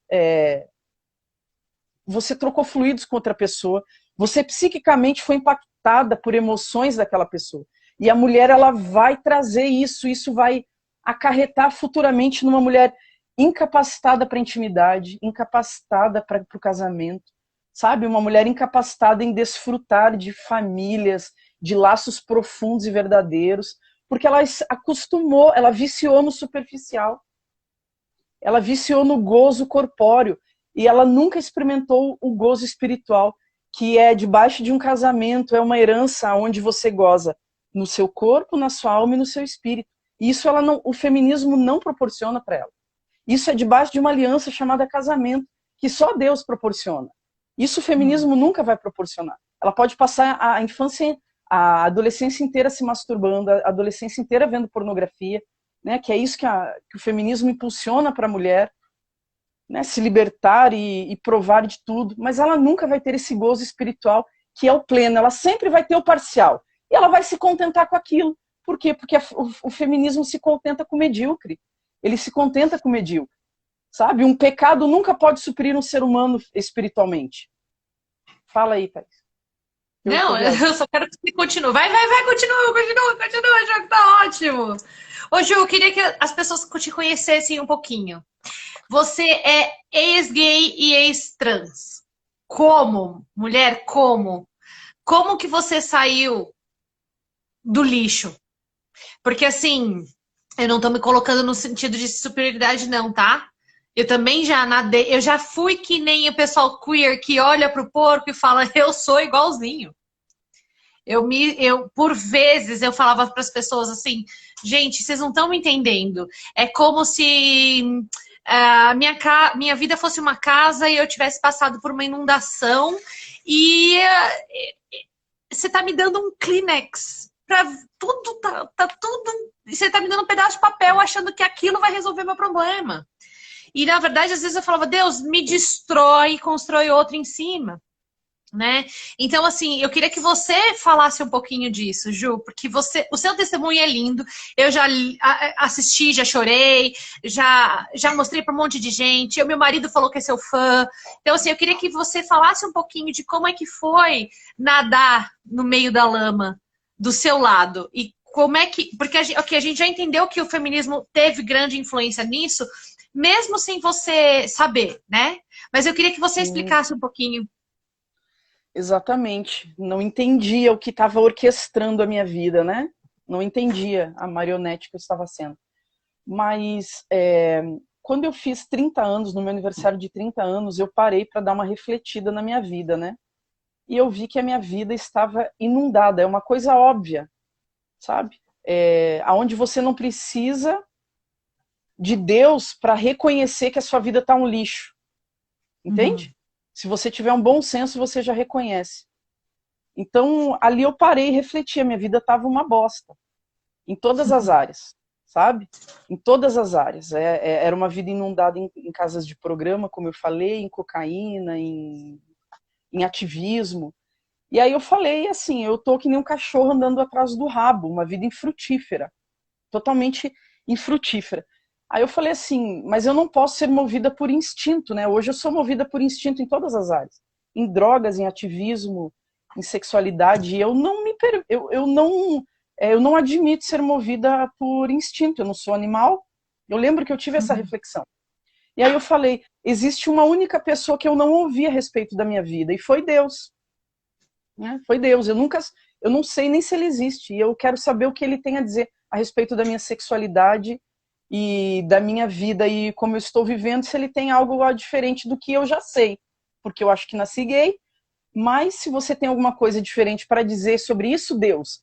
você trocou fluidos com outra pessoa, você psiquicamente foi impactada por emoções daquela pessoa. E a mulher, ela vai trazer isso vai acarretar futuramente numa mulher incapacitada para a intimidade, incapacitada para o casamento, sabe? Uma mulher incapacitada em desfrutar de famílias, de laços profundos e verdadeiros, porque ela acostumou, ela viciou no superficial. Ela viciou no gozo corpóreo e ela nunca experimentou o gozo espiritual, que é debaixo de um casamento, é uma herança onde você goza no seu corpo, na sua alma e no seu espírito. E isso o feminismo não proporciona para ela. Isso é debaixo de uma aliança chamada casamento, que só Deus proporciona. Isso o feminismo nunca vai proporcionar. Ela pode passar a infância, a adolescência inteira se masturbando, a adolescência inteira vendo pornografia, né, que é isso que o feminismo impulsiona para a mulher, né, se libertar e provar de tudo, mas ela nunca vai ter esse gozo espiritual que é o pleno, ela sempre vai ter o parcial, e ela vai se contentar com aquilo. Por quê? Porque o feminismo se contenta com o medíocre, ele se contenta com o medíocre, sabe? Um pecado nunca pode suprir um ser humano espiritualmente. Fala aí, Thaís. Não, eu só quero que você continue. Vai, continua, Ju, tá ótimo. Ô, Ju, eu queria que as pessoas te conhecessem um pouquinho. Você é ex-gay e ex-trans. Como? Mulher, como? Como que você saiu do lixo? Porque, assim, eu não tô me colocando no sentido de superioridade, não, tá? Eu também já nadei, eu já fui que nem o pessoal queer que olha pro porco e fala, eu sou igualzinho. Por vezes, eu falava para as pessoas assim, gente, vocês não estão me entendendo. É como se minha vida fosse uma casa e eu tivesse passado por uma inundação e você está me dando um Kleenex. Tudo, tá tudo. Você está me dando um pedaço de papel achando que aquilo vai resolver meu problema. E, na verdade, às vezes eu falava, Deus, me destrói e constrói outro em cima. Né? Então, assim, eu queria que você falasse um pouquinho disso, Ju, porque o seu testemunho é lindo. Eu já assisti, já chorei, já mostrei para um monte de gente. Meu marido falou que é seu fã. Então, assim, eu queria que você falasse um pouquinho de como é que foi nadar no meio da lama do seu lado e como é que, porque a gente já entendeu que o feminismo teve grande influência nisso, mesmo sem você saber, né? Mas eu queria que você explicasse um pouquinho. Exatamente. Não entendia o que estava orquestrando a minha vida, né? Não entendia a marionete que eu estava sendo. Mas quando eu fiz 30 anos, no meu aniversário de 30 anos, eu parei para dar uma refletida na minha vida, né? E eu vi que a minha vida estava inundada. É uma coisa óbvia, sabe? Aonde você não precisa de Deus para reconhecer que a sua vida está um lixo. Entende? Se você tiver um bom senso, você já reconhece. Então, ali eu parei e refleti, a minha vida estava uma bosta. em todas as áreas, sabe? Em todas as áreas. Era uma vida inundada em casas de programa, como eu falei, em cocaína, em ativismo. E aí eu falei assim, eu tô que nem um cachorro andando atrás do rabo, uma vida infrutífera, totalmente infrutífera. Aí eu falei assim, mas eu não posso ser movida por instinto, né? Hoje eu sou movida por instinto em todas as áreas, em drogas, em ativismo, em sexualidade. E eu não admito ser movida por instinto. Eu não sou animal. Eu lembro que eu tive essa reflexão. E aí eu falei, existe uma única pessoa que eu não ouvi a respeito da minha vida, e foi Deus. Né? Foi Deus. Eu não sei nem se ele existe. E eu quero saber o que ele tem a dizer a respeito da minha sexualidade e da minha vida e como eu estou vivendo, se ele tem algo diferente do que eu já sei. Porque eu acho que nasci gay, mas se você tem alguma coisa diferente para dizer sobre isso, Deus,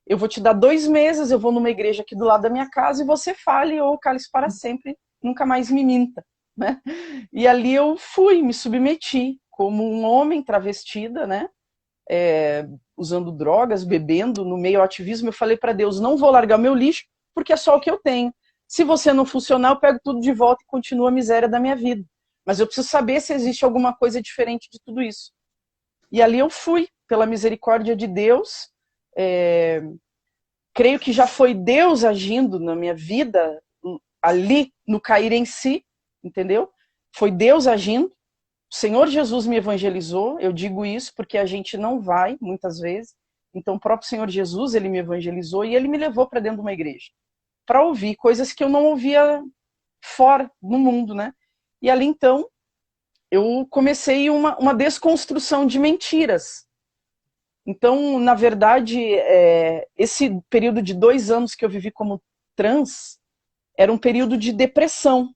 eu vou te dar 2 meses, eu vou numa igreja aqui do lado da minha casa e você fale ou cale-se para sempre, nunca mais me minta. Né? E ali eu fui, me submeti como um homem travestida, né? Usando drogas, bebendo, no meio ao ativismo. Eu falei para Deus, não vou largar meu lixo, porque é só o que eu tenho. Se você não funcionar, eu pego tudo de volta e continuo a miséria da minha vida. Mas eu preciso saber se existe alguma coisa diferente de tudo isso. E ali eu fui, pela misericórdia de Deus. Creio que já foi Deus agindo na minha vida, ali, no cair em si, entendeu? Foi Deus agindo. O Senhor Jesus me evangelizou. Eu digo isso porque a gente não vai, muitas vezes. Então, o próprio Senhor Jesus, ele me evangelizou e ele me levou para dentro de uma igreja para ouvir coisas que eu não ouvia fora, no mundo, né? E ali, então, eu comecei uma desconstrução de mentiras. Então, na verdade, esse período de 2 anos que eu vivi como trans era um período de depressão.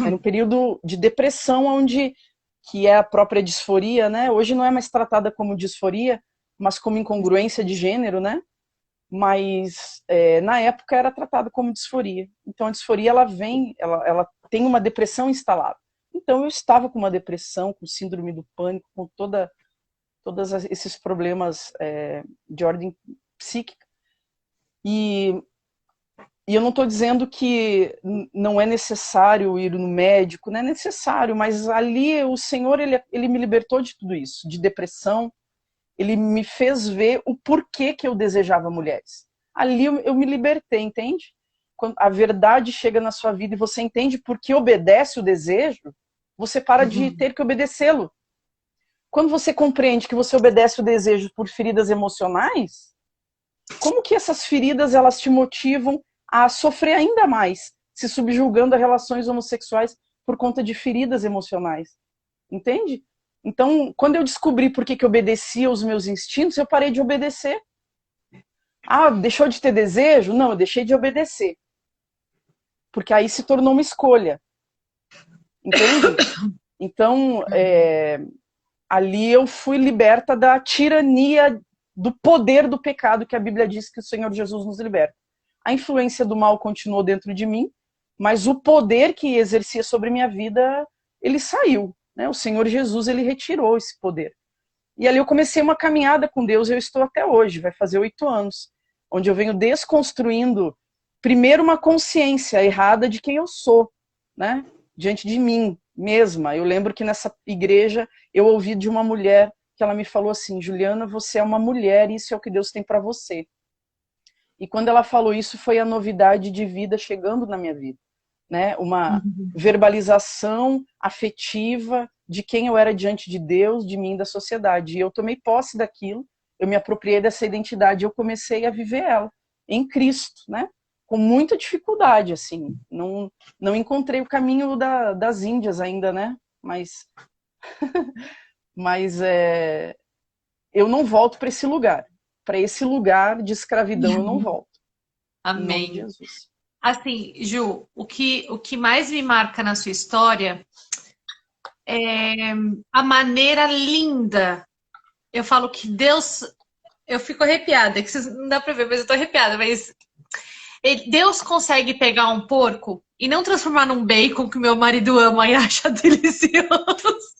Era um período de depressão onde, que é a própria disforia, né? Hoje não é mais tratada como disforia, mas como incongruência de gênero, né? Mas na época era tratada como disforia. Então a disforia ela tem uma depressão instalada. Então eu estava com uma depressão, com síndrome do pânico, com todos esses problemas de ordem psíquica. E eu não estou dizendo que não é necessário ir no médico, não é necessário, mas ali o Senhor ele me libertou de tudo isso, de depressão. Ele me fez ver o porquê que eu desejava mulheres. Ali eu me libertei, entende? Quando a verdade chega na sua vida e você entende por que obedece o desejo, você para de ter que obedecê-lo. Quando você compreende que você obedece o desejo por feridas emocionais, como que essas feridas elas te motivam a sofrer ainda mais, se subjugando a relações homossexuais por conta de feridas emocionais? Entende? Então, quando eu descobri por que eu obedecia aos meus instintos, eu parei de obedecer. Ah, deixou de ter desejo? Não, eu deixei de obedecer. Porque aí se tornou uma escolha. Entende? Então, ali eu fui liberta da tirania, do poder do pecado que a Bíblia diz que o Senhor Jesus nos liberta. A influência do mal continuou dentro de mim, mas o poder que exercia sobre minha vida, ele saiu. O Senhor Jesus, ele retirou esse poder. E ali eu comecei uma caminhada com Deus, eu estou até hoje, vai fazer 8 anos, onde eu venho desconstruindo, primeiro, uma consciência errada de quem eu sou, né? Diante de mim mesma. Eu lembro que nessa igreja eu ouvi de uma mulher que ela me falou assim, Juliana, você é uma mulher e isso é o que Deus tem para você. E quando ela falou isso, foi a novidade de vida chegando na minha vida. Né, uma verbalização afetiva de quem eu era diante de Deus, de mim e da sociedade. E eu tomei posse daquilo, eu me apropriei dessa identidade e eu comecei a viver ela em Cristo, né? Com muita dificuldade, assim. Não encontrei o caminho das Índias ainda, né? Mas eu não volto para esse lugar. Para esse lugar de escravidão eu não volto. Amém. Em nome de Jesus. Assim, Ju, o que mais me marca na sua história é a maneira linda. Eu falo que Deus... Eu fico arrepiada, que não dá pra ver, mas eu tô arrepiada. Mas Deus consegue pegar um porco e não transformar num bacon que meu marido ama e acha delicioso.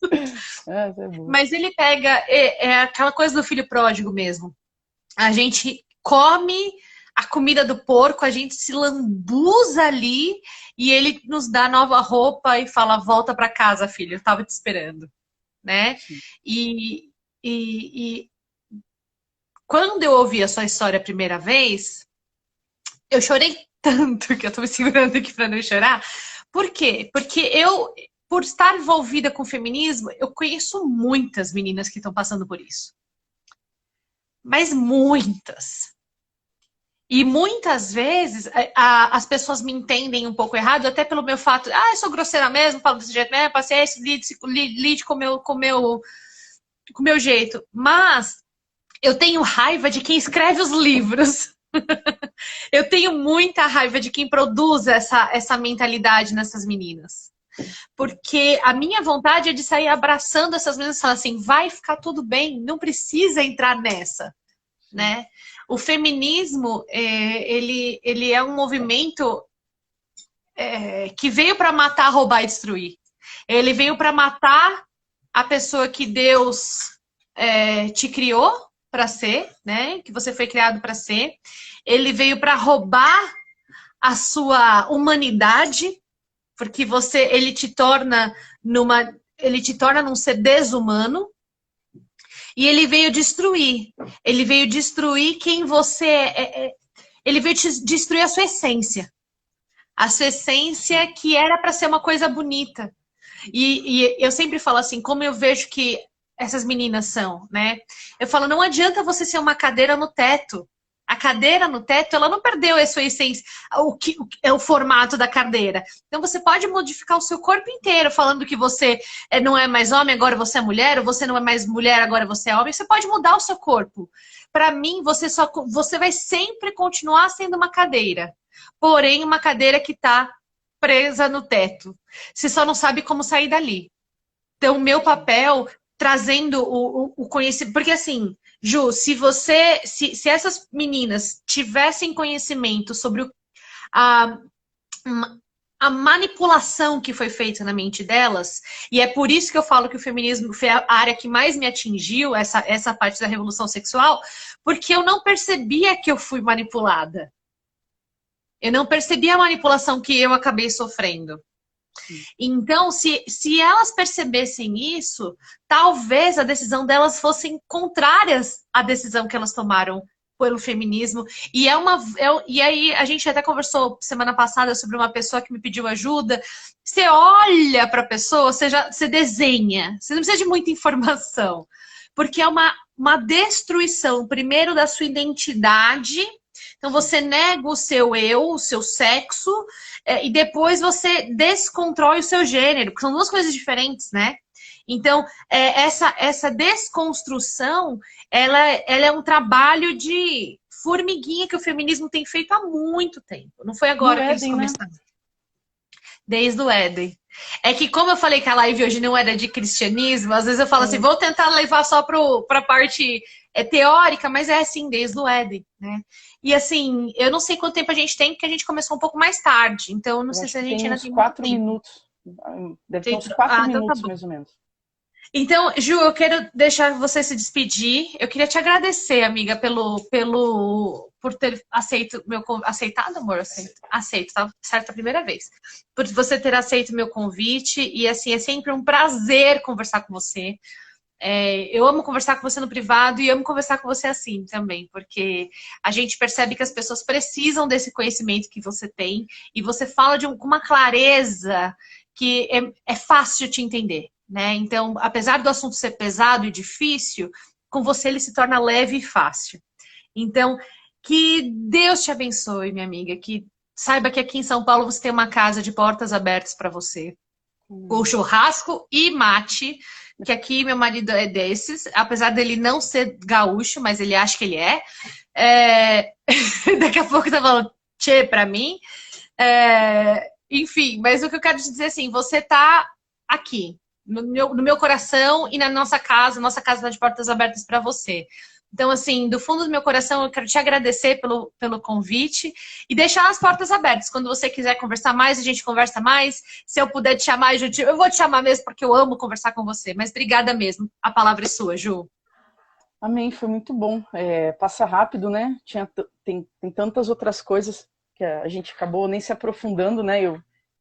Mas ele pega... É aquela coisa do filho pródigo mesmo. A gente come... a comida do porco, a gente se lambuza ali e ele nos dá nova roupa e fala, volta para casa, filho, eu tava te esperando, né? E, e quando eu ouvi a sua história a primeira vez, eu chorei tanto que eu tô me segurando aqui para não chorar. Por quê? Porque eu, por estar envolvida com o feminismo, eu conheço muitas meninas que estão passando por isso. Mas muitas. E muitas vezes as pessoas me entendem um pouco errado, até pelo meu fato, eu sou grosseira mesmo, falo desse jeito mesmo, paciência, lide com o meu jeito. Mas eu tenho raiva de quem escreve os livros. Eu tenho muita raiva de quem produz essa mentalidade nessas meninas. Porque a minha vontade é de sair abraçando essas meninas e falar assim, vai ficar tudo bem, não precisa entrar nessa, né? O feminismo, ele é um movimento que veio para matar, roubar e destruir. Ele veio para matar a pessoa que Deus te criou para ser, né? Que você foi criado para ser. Ele veio para roubar a sua humanidade, porque ele te torna num ser desumano. E ele veio destruir. Ele veio destruir quem você é. Ele veio destruir a sua essência. A sua essência que era para ser uma coisa bonita. E eu sempre falo assim, como eu vejo que essas meninas são, né? Eu falo, não adianta você ser uma cadeira no teto. A cadeira no teto, ela não perdeu a sua essência, o que é o formato da cadeira. Então você pode modificar o seu corpo inteiro, falando que você não é mais homem, agora você é mulher, ou você não é mais mulher, agora você é homem. Você pode mudar o seu corpo. Para mim, você vai sempre continuar sendo uma cadeira. Porém, uma cadeira que está presa no teto. Você só não sabe como sair dali. Então, o meu papel, trazendo o conhecimento... Porque assim... Ju, se essas meninas tivessem conhecimento sobre a manipulação que foi feita na mente delas, e é por isso que eu falo que o feminismo foi a área que mais me atingiu, essa parte da revolução sexual, porque eu não percebia que eu fui manipulada. Eu não percebi a manipulação que eu acabei sofrendo. Então, se elas percebessem isso, talvez a decisão delas fossem contrárias à decisão que elas tomaram pelo feminismo. E aí, a gente até conversou semana passada sobre uma pessoa que me pediu ajuda. Você olha para a pessoa, você desenha. Você não precisa de muita informação. Porque é uma destruição, primeiro, da sua identidade. Então, você nega o seu eu, o seu sexo, e depois você desconstrói o seu gênero, que são duas coisas diferentes, né? Então, essa desconstrução, ela é um trabalho de formiguinha que o feminismo tem feito há muito tempo. Não foi agora que eles começaram. Né? Desde o Éden. É que, como eu falei que a live hoje não era de cristianismo, às vezes eu falo assim, vou tentar levar só para a parte teórica, mas é assim, desde o Éden, né? E assim, eu não sei quanto tempo a gente tem, porque a gente começou um pouco mais tarde. Então, não sei se a gente ainda tem 4 minutos. Deve ter uns 4 minutos, então tá mais ou menos. Então, Ju, eu quero deixar você se despedir. Eu queria te agradecer, amiga, por ter aceitado, amor? Aceito, tá certo a primeira vez. Por você ter aceito meu convite. E assim, é sempre um prazer conversar com você. Eu amo conversar com você no privado e amo conversar com você assim também, porque a gente percebe que as pessoas precisam desse conhecimento que você tem e você fala com uma clareza que é fácil de entender, né? Então, apesar do assunto ser pesado e difícil, com você ele se torna leve e fácil. Então, que Deus te abençoe, minha amiga, que saiba que aqui em São Paulo você tem uma casa de portas abertas para você. O churrasco e mate, que aqui meu marido é desses, apesar dele não ser gaúcho, mas ele acha que ele é. Daqui a pouco tá falando tchê pra mim. Enfim, mas o que eu quero te dizer assim, você tá aqui, no meu coração e na nossa casa tá de portas abertas para você. Então, assim, do fundo do meu coração, eu quero te agradecer pelo convite e deixar as portas abertas. Quando você quiser conversar mais, a gente conversa mais. Se eu puder te chamar, eu vou te chamar mesmo, porque eu amo conversar com você. Mas obrigada mesmo. A palavra é sua, Ju. Amém, foi muito bom. Passa rápido, né? Tinha tem tantas outras coisas que a gente acabou nem se aprofundando, né?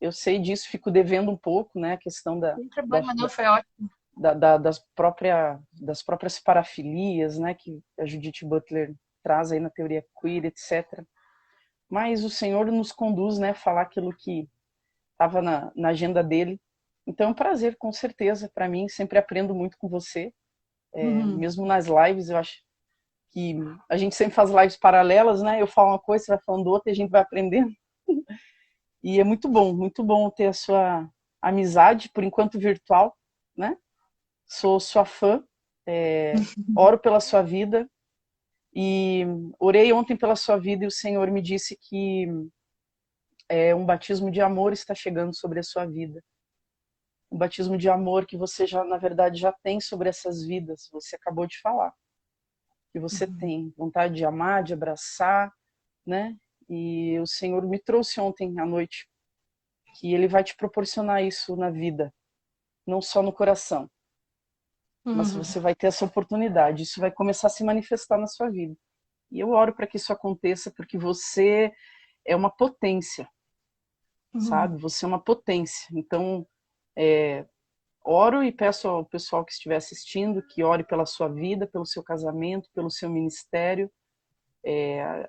Eu sei disso, fico devendo um pouco, né? A questão Não tem problema, não, foi ótimo. das próprias parafilias, né? Que a Judith Butler traz aí na teoria queer, etc. Mas o Senhor nos conduz, né? A falar aquilo que estava na agenda dele. Então é um prazer, com certeza, para mim. Sempre aprendo muito com você. Mesmo nas lives, eu acho que a gente sempre faz lives paralelas, né? Eu falo uma coisa, você vai falando outra e a gente vai aprendendo. E é muito bom ter a sua amizade, por enquanto virtual, né? Sou sua fã, oro pela sua vida e orei ontem pela sua vida e o Senhor me disse que um batismo de amor está chegando sobre a sua vida. Um batismo de amor que você já, na verdade, já tem sobre essas vidas. Você acabou de falar. Que você tem vontade de amar, de abraçar, né? E o Senhor me trouxe ontem à noite que Ele vai te proporcionar isso na vida, não só no coração, mas você vai ter essa oportunidade. Isso vai começar a se manifestar na sua vida. E eu oro para que isso aconteça, porque você é uma potência, sabe? Você é uma potência. Então, oro e peço ao pessoal que estiver assistindo que ore pela sua vida, pelo seu casamento, pelo seu ministério.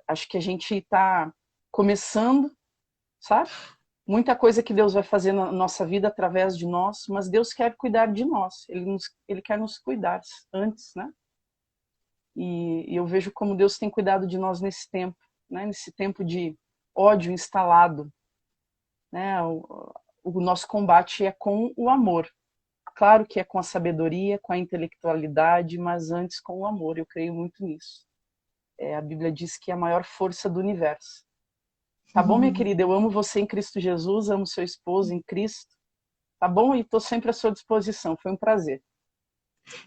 Acho que a gente está começando, sabe? Muita coisa que Deus vai fazer na nossa vida através de nós, mas Deus quer cuidar de nós. Ele quer nos cuidar antes, né? E eu vejo como Deus tem cuidado de nós nesse tempo, né? Nesse tempo de ódio instalado, né? O nosso combate é com o amor. Claro que é com a sabedoria, com a intelectualidade, mas antes com o amor. Eu creio muito nisso. A Bíblia diz que é a maior força do universo. Tá bom, minha querida? Eu amo você em Cristo Jesus, amo seu esposo em Cristo. Tá bom? E estou sempre à sua disposição. Foi um prazer.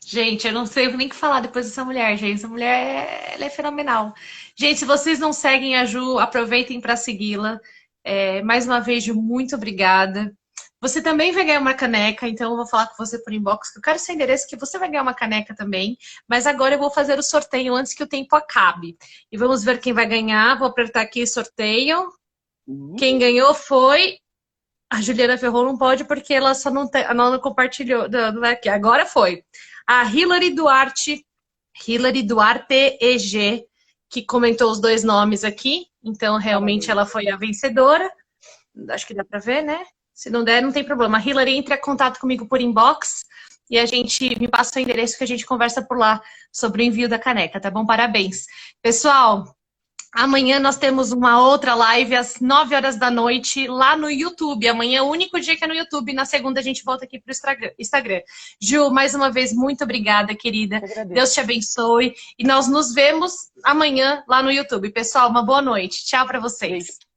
Gente, eu não sei nem o que falar depois dessa mulher, gente. Essa mulher, ela é fenomenal. Gente, se vocês não seguem a Ju, aproveitem para segui-la. Mais uma vez, Ju, muito obrigada. Você também vai ganhar uma caneca, então eu vou falar com você por inbox, que eu quero seu endereço, que você vai ganhar uma caneca também. Mas agora eu vou fazer o sorteio antes que o tempo acabe. E vamos ver quem vai ganhar. Vou apertar aqui sorteio. Quem ganhou foi... A Juliana Ferro não pode porque ela só não compartilhou. Não é aqui. Agora foi. A Hilary Duarte EG, que comentou os dois nomes aqui. Então, realmente, ela foi a vencedora. Acho que dá para ver, né? Se não der, não tem problema. A Hilary entra em contato comigo por inbox e a gente me passa o endereço que a gente conversa por lá sobre o envio da caneca, tá bom? Parabéns. Pessoal, amanhã nós temos uma outra live às 9 horas da noite lá no YouTube. Amanhã é o único dia que é no YouTube. Na segunda a gente volta aqui para o Instagram. Ju, mais uma vez, muito obrigada, querida. Deus te abençoe. E nós nos vemos amanhã lá no YouTube. Pessoal, uma boa noite. Tchau para vocês. Beijo.